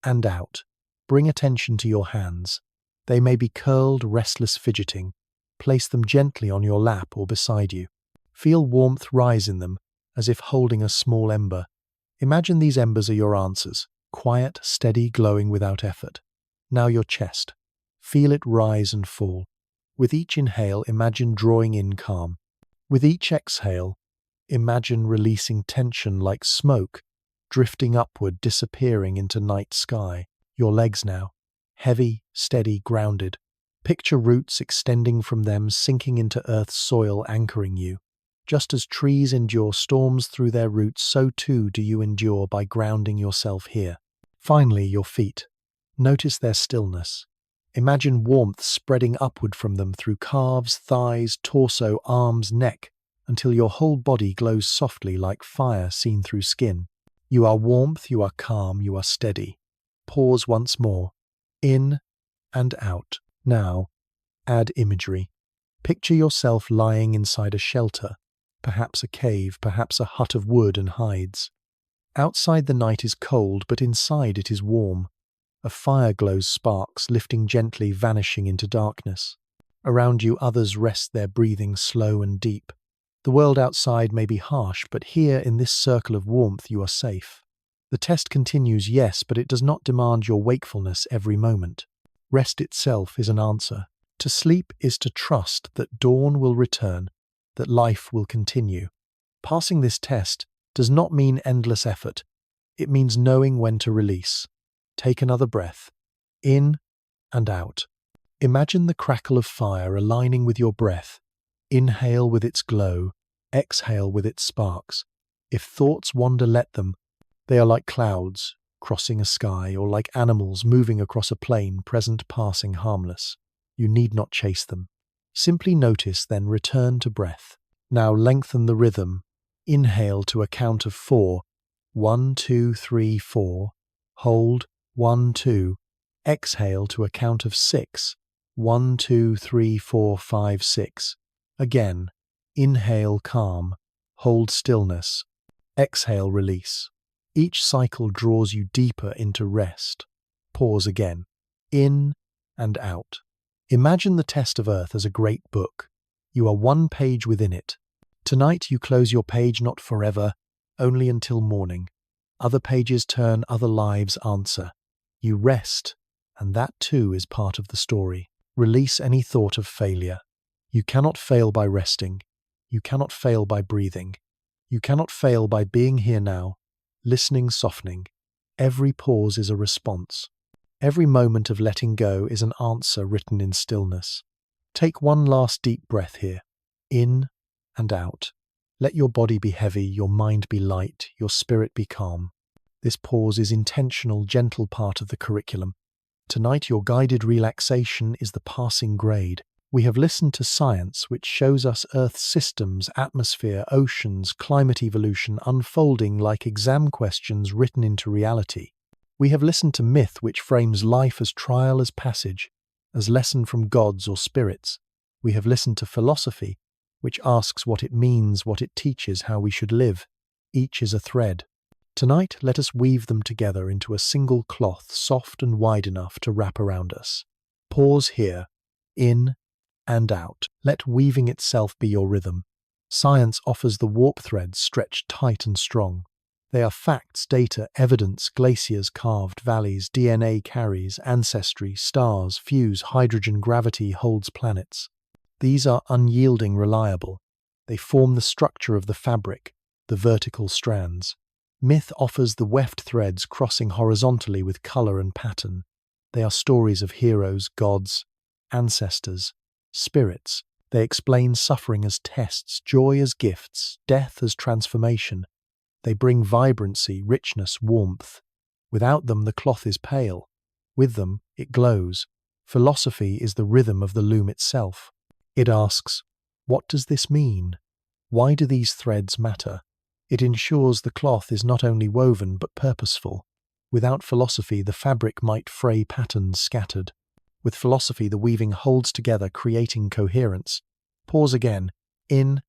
and out. Bring attention to your hands. They may be curled, restless, fidgeting. Place them gently on your lap or beside you. Feel warmth rise in them, as if holding a small ember. Imagine these embers are your answers, quiet, steady, glowing without effort. Now your chest. Feel it rise and fall. With each inhale, imagine drawing in calm. With each exhale, imagine releasing tension like smoke, drifting upward, disappearing into night sky. Your legs now. Heavy, steady, grounded. Picture roots extending from them, sinking into Earth's soil, anchoring you. Just as trees endure storms through their roots, so too do you endure by grounding yourself here. Finally, your feet. Notice their stillness. Imagine warmth spreading upward from them through calves, thighs, torso, arms, neck, until your whole body glows softly like fire seen through skin. You are warmth, you are calm, you are steady. Pause once more. In and out. Now, add imagery. Picture yourself lying inside a shelter, perhaps a cave, perhaps a hut of wood and hides. Outside the night is cold, but inside it is warm. A fire glows sparks, lifting gently, vanishing into darkness. Around you others rest, their breathing slow and deep. The world outside may be harsh, but here in this circle of warmth you are safe. The test continues, yes, but it does not demand your wakefulness every moment. Rest itself is an answer. To sleep is to trust that dawn will return, that life will continue. Passing this test does not mean endless effort. It means knowing when to release. Take another breath, in and out. Imagine the crackle of fire aligning with your breath. Inhale with its glow, exhale with its sparks. If thoughts wander, let them. They are like clouds crossing a sky, or like animals moving across a plain, present, passing, harmless. You need not chase them. Simply notice, then return to breath. Now lengthen the rhythm. Inhale to a count of 4. 1, 2, 3, 4. Hold. 1, 2. Exhale to a count of 6. 1, 2, 3, 4, 5, 6. Again. Inhale calm. Hold stillness. Exhale release. Each cycle draws you deeper into rest. Pause again. In and out. Imagine the test of Earth as a great book. You are one page within it. Tonight you close your page not forever, only until morning. Other pages turn, other lives answer. You rest, and that too is part of the story. Release any thought of failure. You cannot fail by resting. You cannot fail by breathing. You cannot fail by being here now, listening, softening. Every pause is a response. Every moment of letting go is an answer written in stillness. Take one last deep breath here, in and out. Let your body be heavy, your mind be light, your spirit be calm. This pause is intentional, gentle part of the curriculum. Tonight, your guided relaxation is the passing grade. We have listened to science, which shows us Earth's systems, atmosphere, oceans, climate evolution unfolding like exam questions written into reality. We have listened to myth, which frames life as trial, as passage, as lesson from gods or spirits. We have listened to philosophy, which asks what it means, what it teaches, how we should live. Each is a thread. Tonight, let us weave them together into a single cloth, soft and wide enough to wrap around us. Pause here, in and out. Let weaving itself be your rhythm. Science offers the warp threads stretched tight and strong. They are facts, data, evidence, glaciers carved, valleys, DNA carries, ancestry, stars, fuse, hydrogen, gravity holds planets. These are unyielding, reliable. They form the structure of the fabric, the vertical strands. Myth offers the weft threads crossing horizontally with color and pattern. They are stories of heroes, gods, ancestors, spirits. They explain suffering as tests, joy as gifts, death as transformation. They bring vibrancy, richness, warmth. Without them, the cloth is pale. With them, it glows. Philosophy is the rhythm of the loom itself. It asks, what does this mean? Why do these threads matter? It ensures the cloth is not only woven but purposeful. Without philosophy, the fabric might fray patterns scattered. With philosophy, the weaving holds together, creating coherence. Pause again, in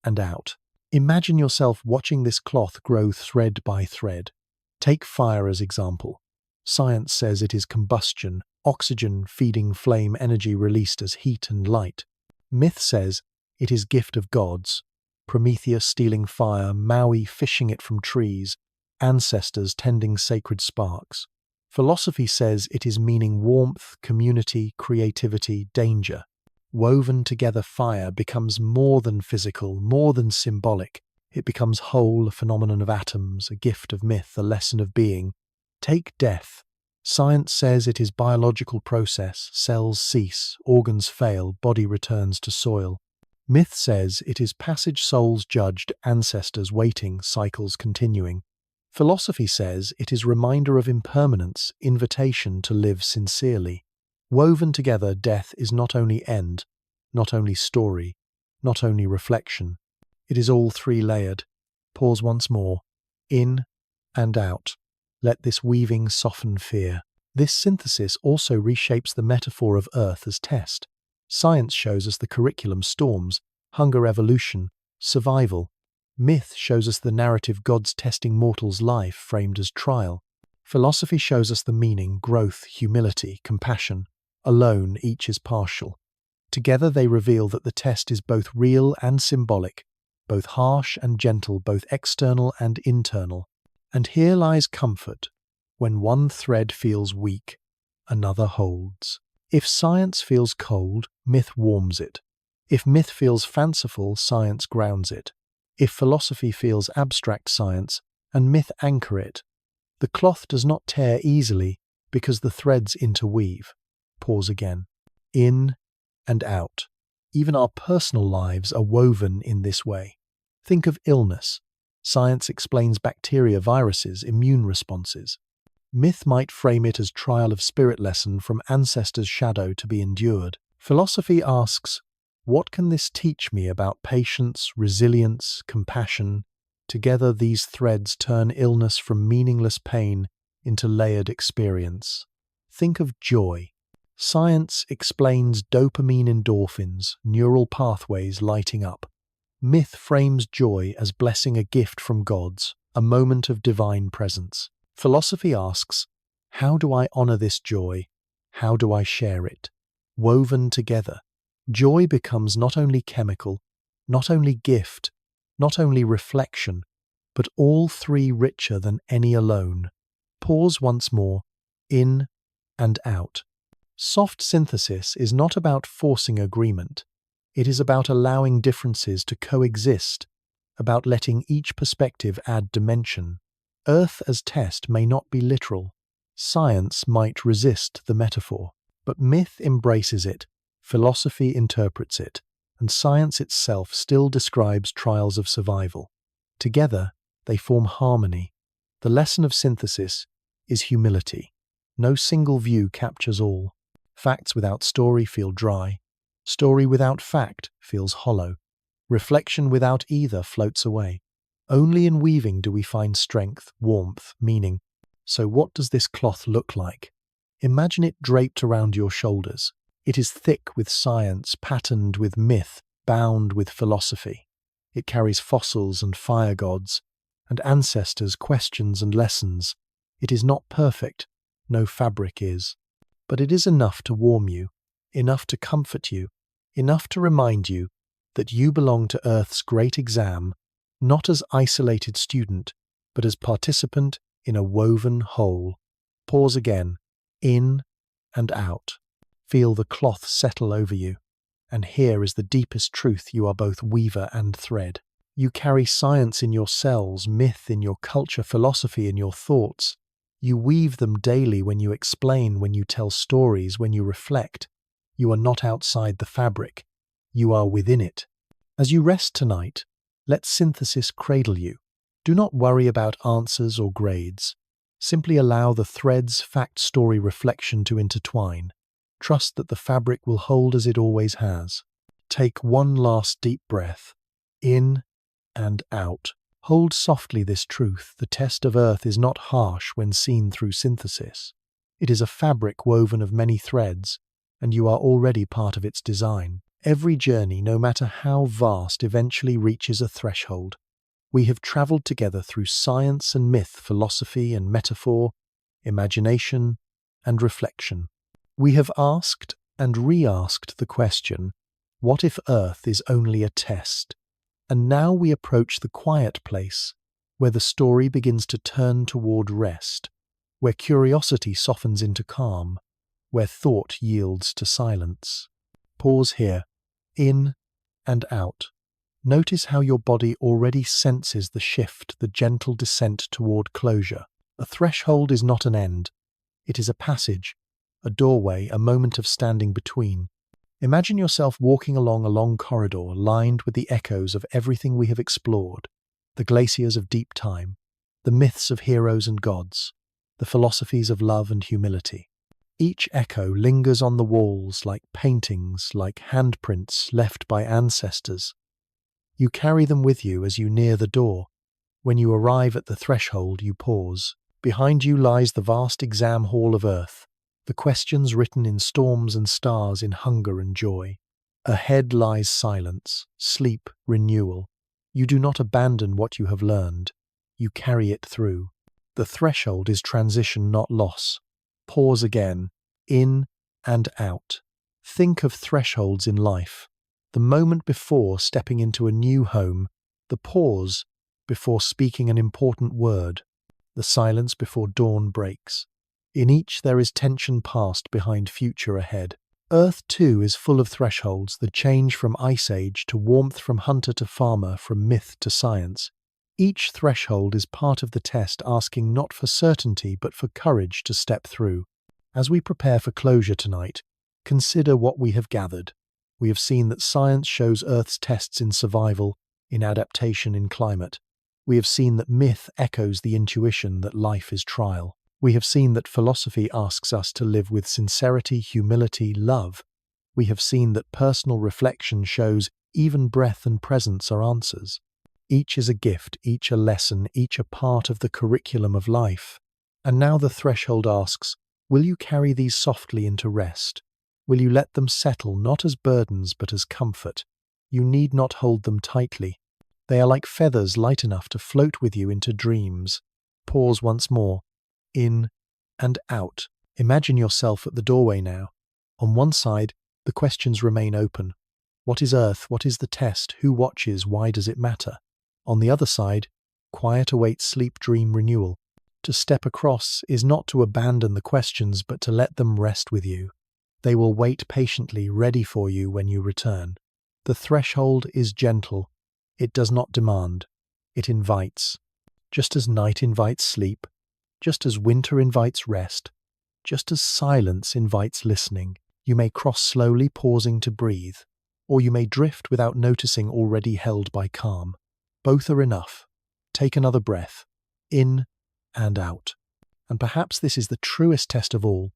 and out. Imagine yourself watching this cloth grow thread by thread. Take fire as example. Science says it is combustion, oxygen feeding flame, energy released as heat and light. Myth says it is gift of gods. Prometheus stealing fire, Maui fishing it from trees, ancestors tending sacred sparks. Philosophy says it is meaning warmth, community, creativity, danger. Woven together, fire becomes more than physical, more than symbolic. It becomes whole, a phenomenon of atoms, a gift of myth, a lesson of being. Take death. Science says it is biological process, cells cease, organs fail, body returns to soil. Myth says it is passage, souls judged, ancestors waiting, cycles continuing. Philosophy says it is reminder of impermanence, invitation to live sincerely. Woven together, death is not only end, not only story, not only reflection. It is all three-layered. Pause once more. In and out. Let this weaving soften fear. This synthesis also reshapes the metaphor of Earth as test. Science shows us the curriculum storms, hunger, evolution, survival. Myth shows us the narrative gods testing mortals' life framed as trial. Philosophy shows us the meaning, growth, humility, compassion. Alone, each is partial. Together they reveal that the test is both real and symbolic, both harsh and gentle, both external and internal. And here lies comfort. When one thread feels weak, another holds. If science feels cold, myth warms it. If myth feels fanciful, science grounds it. If philosophy feels abstract, science and myth anchor it. The cloth does not tear easily because the threads interweave. Pause again. In and out. Even our personal lives are woven in this way. Think of illness. Science explains bacteria, viruses, immune responses. Myth might frame it as trial of spirit, lesson from ancestors' shadow to be endured. Philosophy asks, what can this teach me about patience, resilience, compassion? Together these threads turn illness from meaningless pain into layered experience. Think of joy. Science explains dopamine, endorphins, neural pathways lighting up. Myth frames joy as blessing, a gift from gods, a moment of divine presence. Philosophy asks, how do I honor this joy? How do I share it? Woven together, joy becomes not only chemical, not only gift, not only reflection, but all three richer than any alone. Pause once more, in and out. Soft synthesis is not about forcing agreement. It is about allowing differences to coexist, about letting each perspective add dimension. Earth as test may not be literal, Science might resist the metaphor, but myth embraces it, philosophy interprets it, and science itself still describes trials of survival. Together, they form harmony. The lesson of synthesis is humility. No single view captures all. Facts without story feel dry. Story without fact feels hollow. Reflection without either floats away. Only in weaving do we find strength, warmth, meaning. So what does this cloth look like? Imagine it draped around your shoulders. It is thick with science, patterned with myth, bound with philosophy. It carries fossils and fire gods, and ancestors' questions and lessons. It is not perfect, no fabric is. But it is enough to warm you, enough to comfort you, enough to remind you that you belong to Earth's great exam, not as isolated student, but as participant in a woven whole. Pause again, in and out. Feel the cloth settle over you. And here is the deepest truth: you are both weaver and thread. You carry science in your cells, myth in your culture, philosophy in your thoughts. You weave them daily when you explain, when you tell stories, when you reflect. You are not outside the fabric. You are within it. As you rest tonight, let synthesis cradle you. Do not worry about answers or grades. Simply allow the threads, fact, story, reflection to intertwine. Trust that the fabric will hold as it always has. Take one last deep breath, in and out. Hold softly this truth: the test of Earth is not harsh when seen through synthesis. It is a fabric woven of many threads, and you are already part of its design. Every journey, no matter how vast, eventually reaches a threshold. We have traveled together through science and myth, philosophy and metaphor, imagination and reflection. We have asked and re-asked the question, what if Earth is only a test? And now we approach the quiet place, where the story begins to turn toward rest, where curiosity softens into calm, where thought yields to silence. Pause here, in and out. Notice how your body already senses the shift, the gentle descent toward closure. A threshold is not an end. It is a passage, a doorway, a moment of standing between. Imagine yourself walking along a long corridor lined with the echoes of everything we have explored: the glaciers of deep time, the myths of heroes and gods, the philosophies of love and humility. Each echo lingers on the walls like paintings, like handprints left by ancestors. You carry them with you as you near the door. When you arrive at the threshold, you pause. Behind you lies the vast exam hall of Earth, the questions written in storms and stars, in hunger and joy. Ahead lies silence, sleep, renewal. You do not abandon what you have learned. You carry it through. The threshold is transition, not loss. Pause again, in and out. Think of thresholds in life. The moment before stepping into a new home, the pause before speaking an important word, the silence before dawn breaks. In each there is tension past behind future ahead. Earth too is full of thresholds, the change from ice age to warmth, from hunter to farmer, from myth to science. Each threshold is part of the test, asking not for certainty but for courage to step through. As we prepare for closure tonight, consider what we have gathered. We have seen that science shows Earth's tests in survival, in adaptation, in climate. We have seen that myth echoes the intuition that life is trial. We have seen that philosophy asks us to live with sincerity, humility, love. We have seen that personal reflection shows even breath and presence are answers. Each is a gift, each a lesson, each a part of the curriculum of life. And now the threshold asks, will you carry these softly into rest? Will you let them settle not as burdens but as comfort? You need not hold them tightly. They are like feathers light enough to float with you into dreams. Pause once more. In and out. Imagine yourself at the doorway now. On one side, the questions remain open. What is Earth? What is the test? Who watches? Why does it matter? On the other side, quiet awaits sleep, dream, renewal. To step across is not to abandon the questions but to let them rest with you. They will wait patiently, ready for you when you return. The threshold is gentle. It does not demand. It invites. Just as night invites sleep, Just as winter invites rest, just as silence invites listening, you may cross slowly, pausing to breathe, or you may drift without noticing, already held by calm. Both are enough. Take another breath, in and out. And perhaps this is the truest test of all,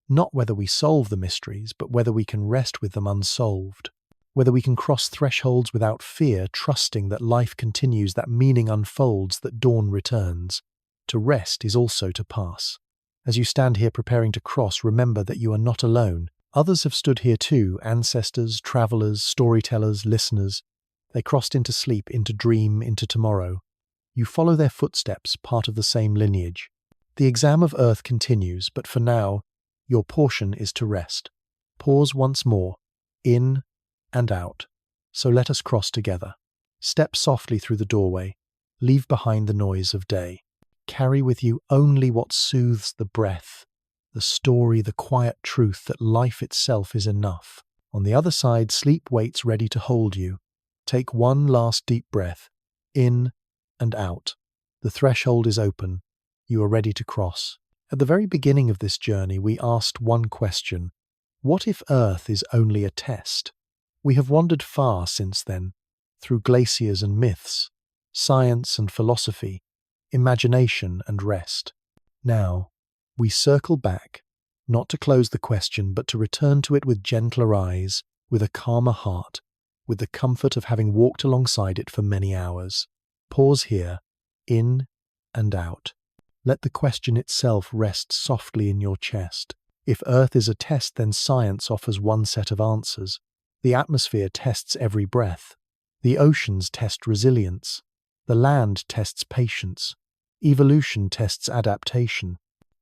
not whether we solve the mysteries, but whether we can rest with them unsolved. Whether we can cross thresholds without fear, trusting that life continues, that meaning unfolds, that dawn returns. To rest is also to pass. As you stand here preparing to cross, remember that you are not alone. Others have stood here too, ancestors, travelers, storytellers, listeners. They crossed into sleep, into dream, into tomorrow. You follow their footsteps, part of the same lineage. The exam of Earth continues, but for now, your portion is to rest. Pause once more, in and out. So let us cross together. Step softly through the doorway. Leave behind the noise of day. Carry with you only what soothes the breath, the story, the quiet truth that life itself is enough. On the other side, sleep waits ready to hold you. Take one last deep breath, in and out. The threshold is open. You are ready to cross. At the very beginning of this journey, we asked one question. What if Earth is only a test? We have wandered far since then, through glaciers and myths, science and philosophy, imagination and rest. Now, we circle back, not to close the question, but to return to it with gentler eyes, with a calmer heart, with the comfort of having walked alongside it for many hours. Pause here, in and out. Let the question itself rest softly in your chest. If Earth is a test, then science offers one set of answers. The atmosphere tests every breath. The oceans test resilience. The land tests patience. Evolution tests adaptation.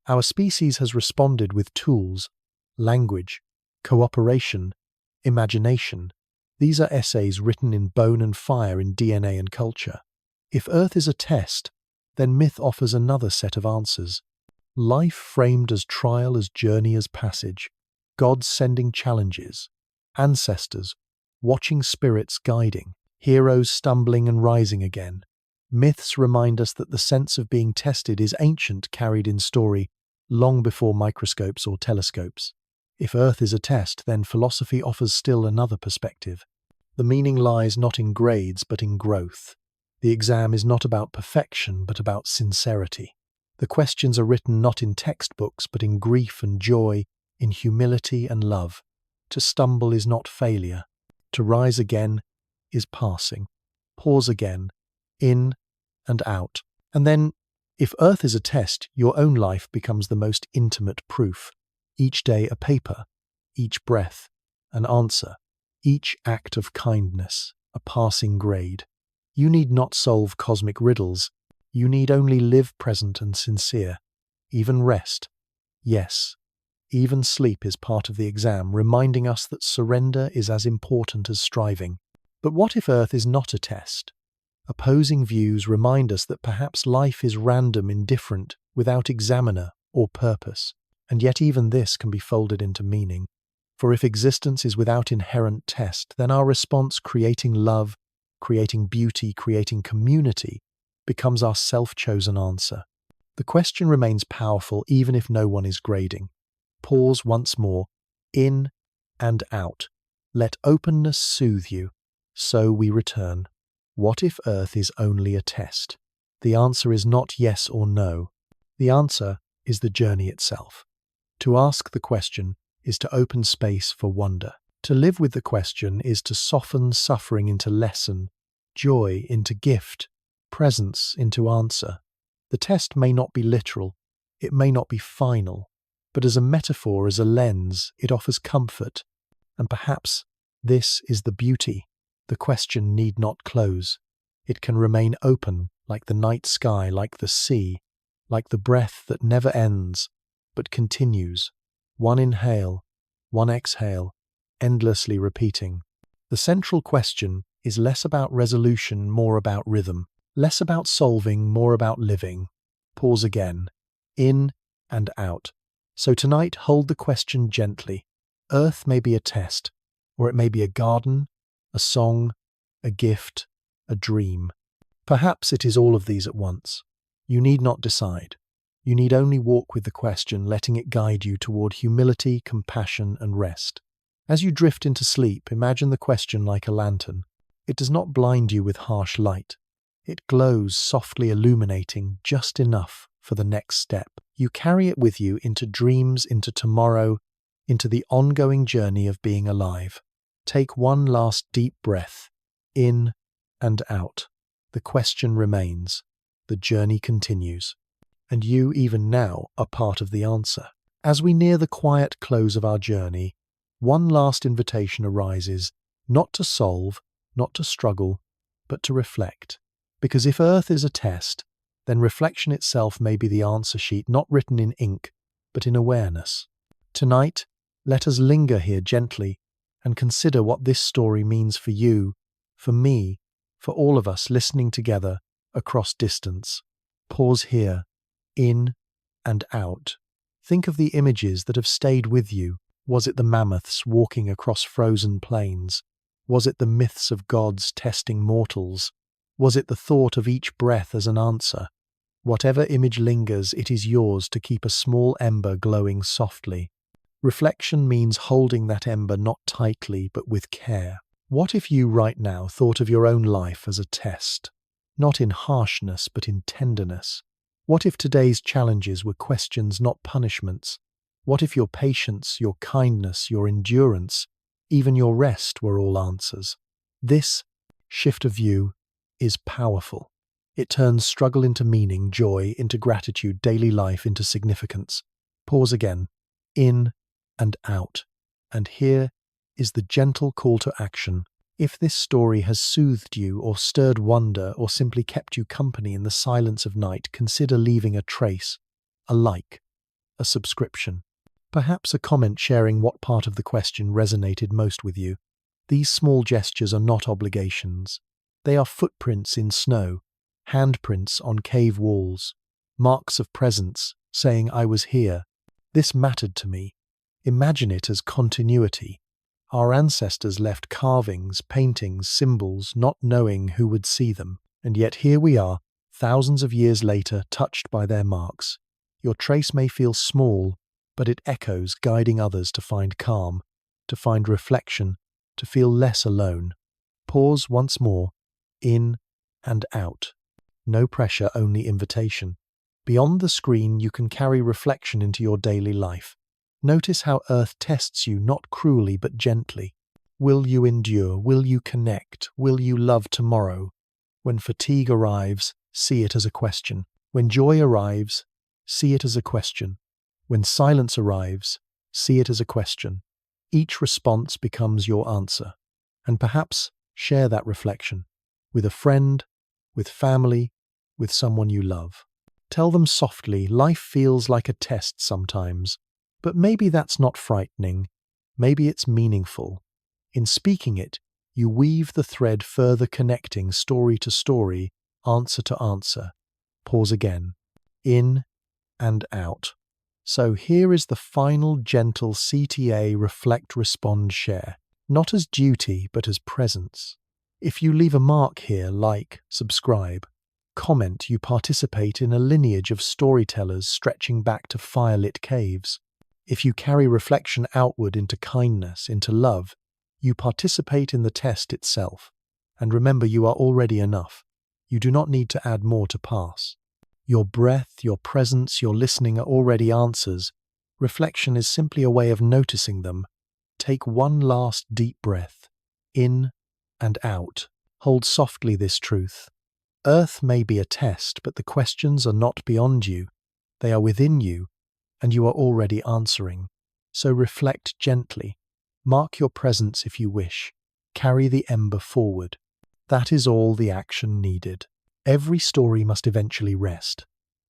Our species has responded with tools, language, cooperation, imagination. These are essays written in bone and fire, in DNA and culture. If Earth is a test, then myth offers another set of answers. Life framed as trial, as journey, as passage. Gods sending challenges. Ancestors, watching spirits guiding. Heroes stumbling and rising again. Myths remind us that the sense of being tested is ancient, carried in story, long before microscopes or telescopes. If Earth is a test, then philosophy offers still another perspective. The meaning lies not in grades, but in growth. The exam is not about perfection, but about sincerity. The questions are written not in textbooks, but in grief and joy, in humility and love. To stumble is not failure. To rise again is passing. Pause again, in and out. And then, if Earth is a test, your own life becomes the most intimate proof. Each day a paper, each breath an answer, each act of kindness a passing grade. You need not solve cosmic riddles. You need only live present and sincere. Even rest, yes, even sleep is part of the exam, reminding us that surrender is as important as striving. But what if Earth is not a test? Opposing views remind us that perhaps life is random, indifferent, without examiner or purpose. And yet even this can be folded into meaning. For if existence is without inherent test, then our response, creating love, creating beauty, creating community, becomes our self-chosen answer. The question remains powerful even if no one is grading. Pause once more, in and out. Let openness soothe you. So we return. What if Earth is only a test? The answer is not yes or no. The answer is the journey itself. To ask the question is to open space for wonder. To live with the question is to soften suffering into lesson, joy into gift, presence into answer. The test may not be literal, it may not be final, but as a metaphor, as a lens, it offers comfort. And perhaps this is the beauty. The question need not close. It can remain open, like the night sky, like the sea, like the breath that never ends, but continues. One inhale, one exhale, endlessly repeating. The central question is less about resolution, more about rhythm. Less about solving, more about living. Pause again. In and out. So tonight, hold the question gently. Earth may be a test, or it may be a garden, a song, a gift, a dream. Perhaps it is all of these at once. You need not decide. You need only walk with the question, letting it guide you toward humility, compassion, and rest. As you drift into sleep, imagine the question like a lantern. It does not blind you with harsh light. It glows, softly illuminating just enough for the next step. You carry it with you into dreams, into tomorrow, into the ongoing journey of being alive. Take one last deep breath, in and out. The question remains. The journey continues. And you, even now, are part of the answer. As we near the quiet close of our journey, one last invitation arises, not to solve, not to struggle, but to reflect. Because if Earth is a test, then reflection itself may be the answer sheet, not written in ink, but in awareness. Tonight, let us linger here gently and consider what this story means for you, for me, for all of us listening together across distance. Pause here, in and out. Think of the images that have stayed with you. Was it the mammoths walking across frozen plains? Was it the myths of gods testing mortals? Was it the thought of each breath as an answer? Whatever image lingers, it is yours to keep a small ember glowing softly. Reflection means holding that ember not tightly but with care. What if you right now thought of your own life as a test? Not in harshness but in tenderness. What if today's challenges were questions, not punishments? What if your patience, your kindness, your endurance, even your rest were all answers? This shift of view is powerful. It turns struggle into meaning, joy into gratitude, daily life into significance. Pause again, in and out. And here is the gentle call to action. If this story has soothed you or stirred wonder or simply kept you company in the silence of night, consider leaving a trace, a like, a subscription. Perhaps a comment sharing what part of the question resonated most with you. These small gestures are not obligations. They are footprints in snow, handprints on cave walls, marks of presence saying I was here. This mattered to me. Imagine it as continuity. Our ancestors left carvings, paintings, symbols, not knowing who would see them. And yet here we are, thousands of years later, touched by their marks. Your trace may feel small, but it echoes, guiding others to find calm, to find reflection, to feel less alone. Pause once more, in and out. No pressure, only invitation. Beyond the screen, you can carry reflection into your daily life. Notice how Earth tests you, not cruelly but gently. Will you endure? Will you connect? Will you love tomorrow? When fatigue arrives, see it as a question. When joy arrives, see it as a question. When silence arrives, see it as a question. Each response becomes your answer. And perhaps share that reflection with a friend, with family, with someone you love. Tell them softly, life feels like a test sometimes. But maybe that's not frightening. Maybe it's meaningful. In speaking it, you weave the thread further, connecting story to story, answer to answer. Pause again. In and out. So here is the final gentle CTA reflect, respond, share. Not as duty, but as presence. If you leave a mark here, like, subscribe, comment, you participate in a lineage of storytellers stretching back to firelit caves. If you carry reflection outward into kindness, into love, you participate in the test itself. And remember, you are already enough. You do not need to add more to pass. Your breath, your presence, your listening are already answers. Reflection is simply a way of noticing them. Take one last deep breath, in and out. Hold softly this truth. Earth may be a test, but the questions are not beyond you. They are within you. And you are already answering. So reflect gently. Mark your presence if you wish. Carry the ember forward. That is all the action needed. Every story must eventually rest.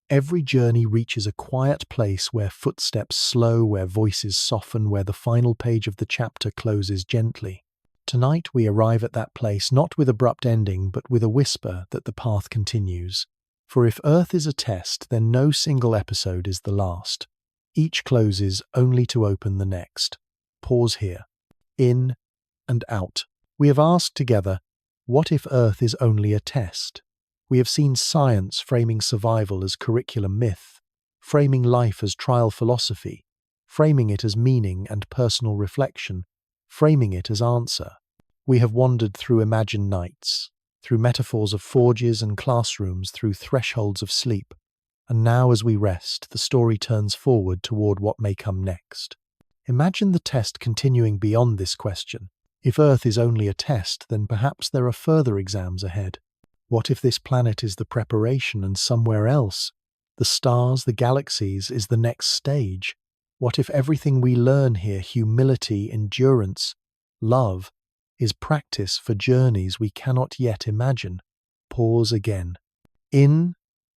Every journey reaches a quiet place where footsteps slow, where voices soften, where the final page of the chapter closes gently. Tonight we arrive at that place not with abrupt ending, but with a whisper that the path continues. For if Earth is a test, then no single episode is the last. Each closes only to open the next. Pause here. In and out. We have asked together, what if Earth is only a test? We have seen science framing survival as curriculum myth, framing life as trial philosophy, framing it as meaning and personal reflection, framing it as answer. We have wandered through imagined nights, through metaphors of forges and classrooms, through thresholds of sleep, and now as we rest, the story turns forward toward what may come next. Imagine the test continuing beyond this question. If Earth is only a test, then perhaps there are further exams ahead. What if this planet is the preparation and somewhere else, the stars, the galaxies, is the next stage? What if everything we learn here, humility, endurance, love, is practice for journeys we cannot yet imagine? Pause again. In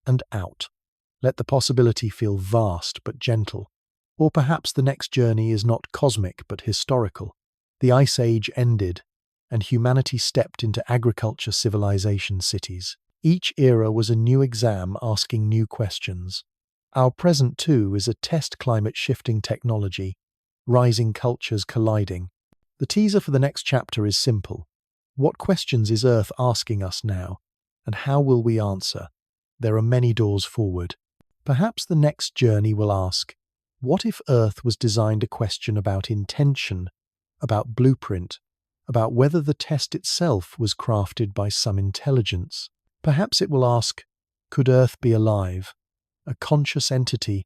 and out. Let the possibility feel vast but gentle. Or perhaps the next journey is not cosmic but historical. The Ice Age ended, and humanity stepped into agriculture civilization cities. Each era was a new exam asking new questions. Our present, too, is a test climate shifting technology, rising cultures colliding. The teaser for the next chapter is simple. What questions is Earth asking us now, and how will we answer? There are many doors forward. Perhaps the next journey will ask, what if Earth was designed a question about intention, about blueprint, about whether the test itself was crafted by some intelligence? Perhaps it will ask, could Earth be alive, a conscious entity,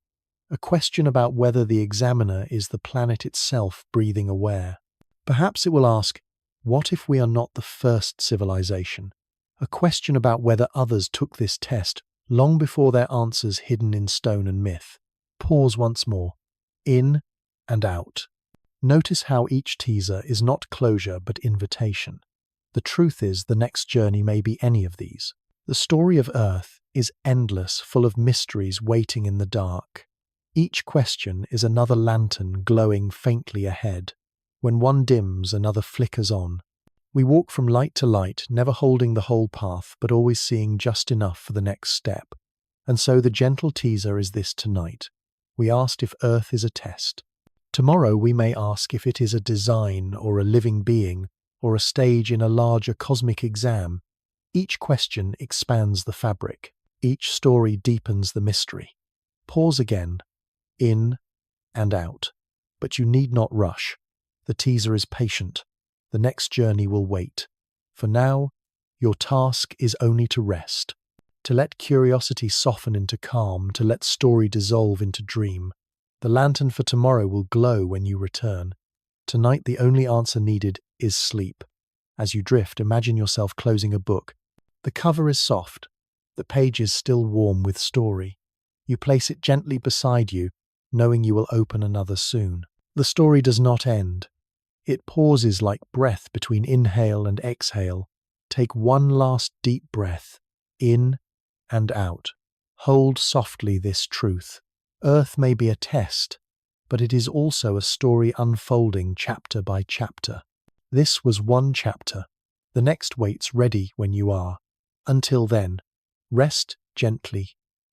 a question about whether the examiner is the planet itself breathing aware? Perhaps it will ask, what if we are not the first civilization, a question about whether others took this test long before their answers hidden in stone and myth. Pause once more. In and out. Notice how each teaser is not closure but invitation. The truth is, the next journey may be any of these. The story of Earth is endless, full of mysteries waiting in the dark. Each question is another lantern glowing faintly ahead. When one dims, another flickers on. We walk from light to light, never holding the whole path, but always seeing just enough for the next step. And so the gentle teaser is this tonight. We asked if Earth is a test. Tomorrow we may ask if it is a design or a living being or a stage in a larger cosmic exam. Each question expands the fabric. Each story deepens the mystery. Pause again. In and out. But you need not rush. The teaser is patient. The next journey will wait. For now, your task is only to rest, to let curiosity soften into calm, to let story dissolve into dream. The lantern for tomorrow will glow when you return. Tonight, the only answer needed is sleep. As you drift, imagine yourself closing a book. The cover is soft. The page is still warm with story. You place it gently beside you, knowing you will open another soon. The story does not end. It pauses like breath between inhale and exhale. Take one last deep breath, in and out. Hold softly this truth. Earth may be a test, but it is also a story unfolding chapter by chapter. This was one chapter. The next waits ready when you are. Until then, rest gently,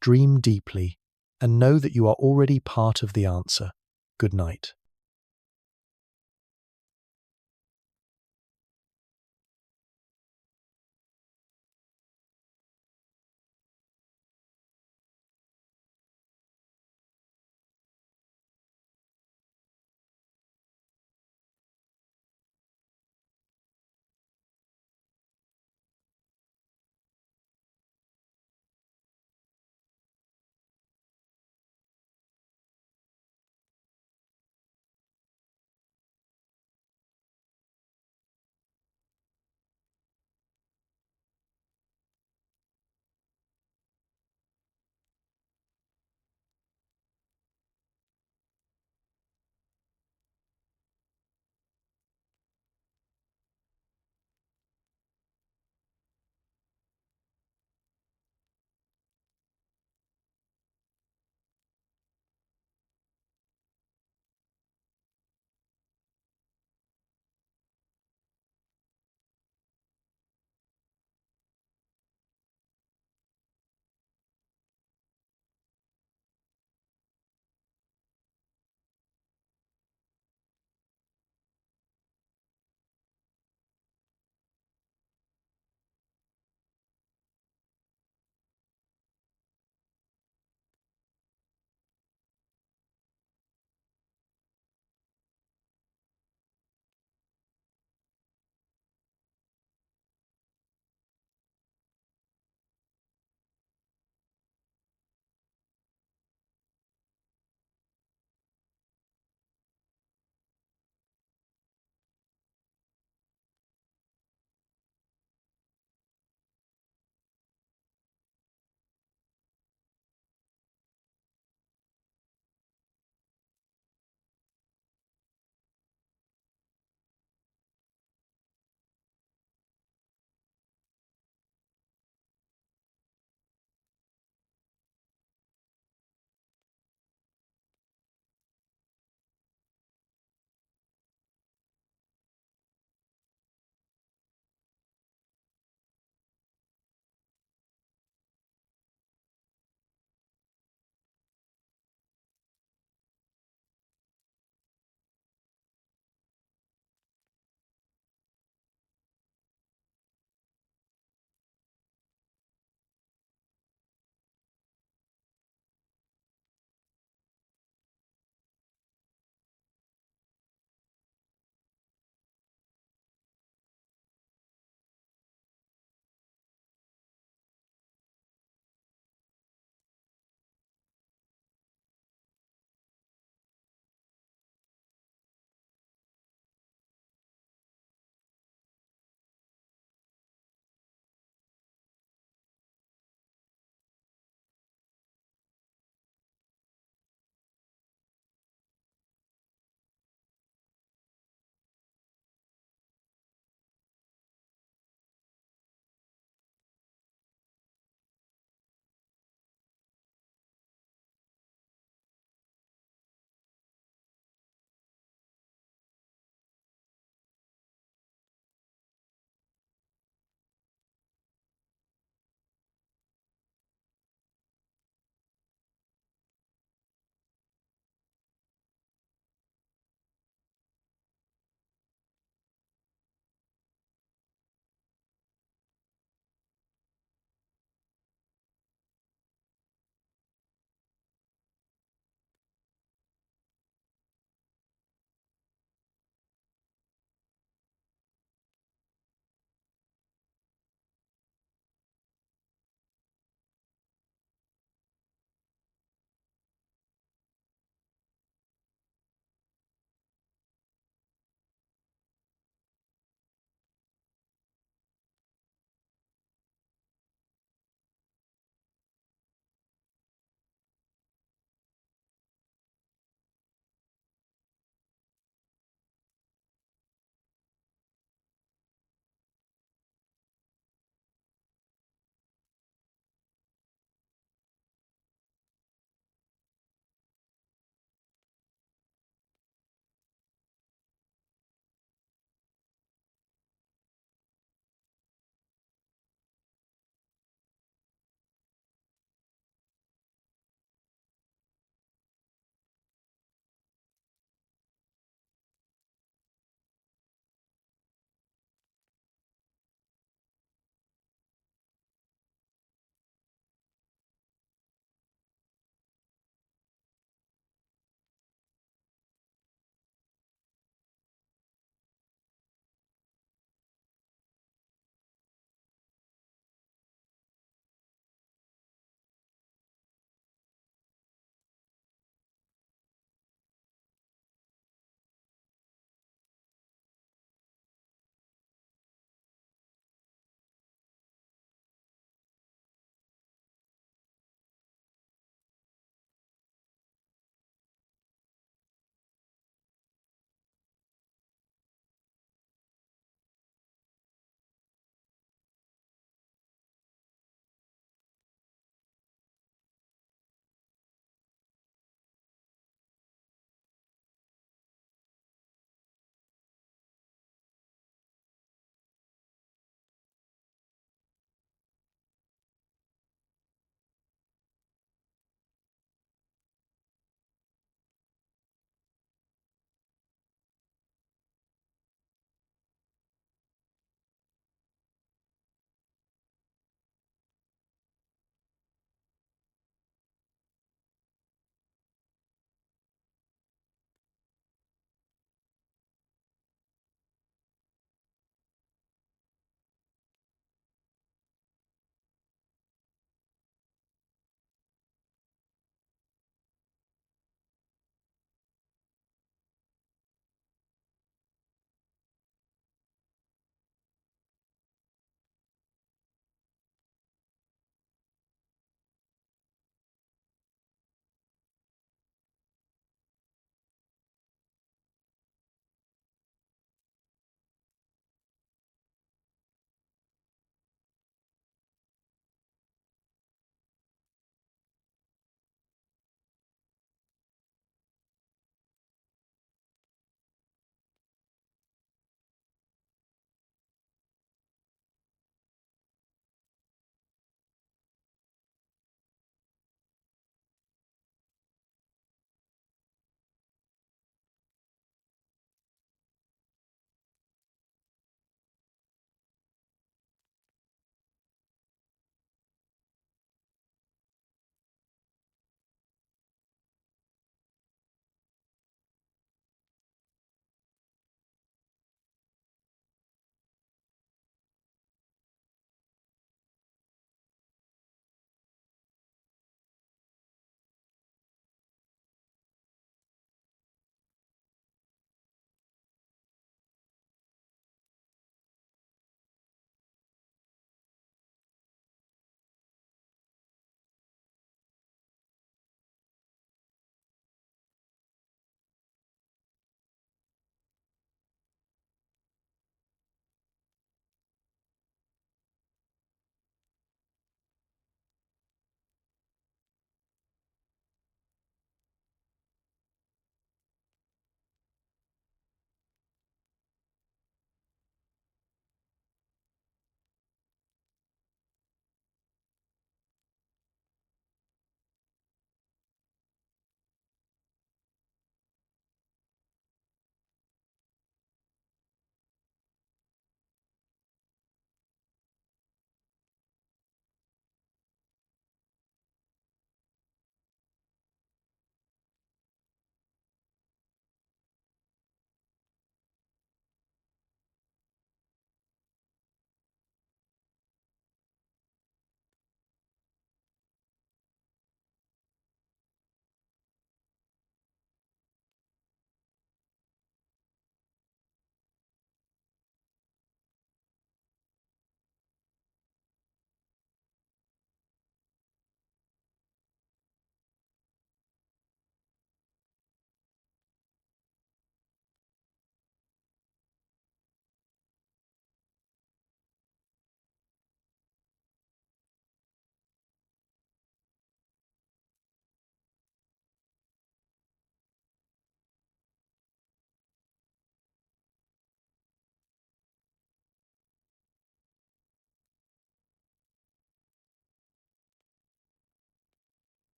dream deeply, and know that you are already part of the answer. Good night.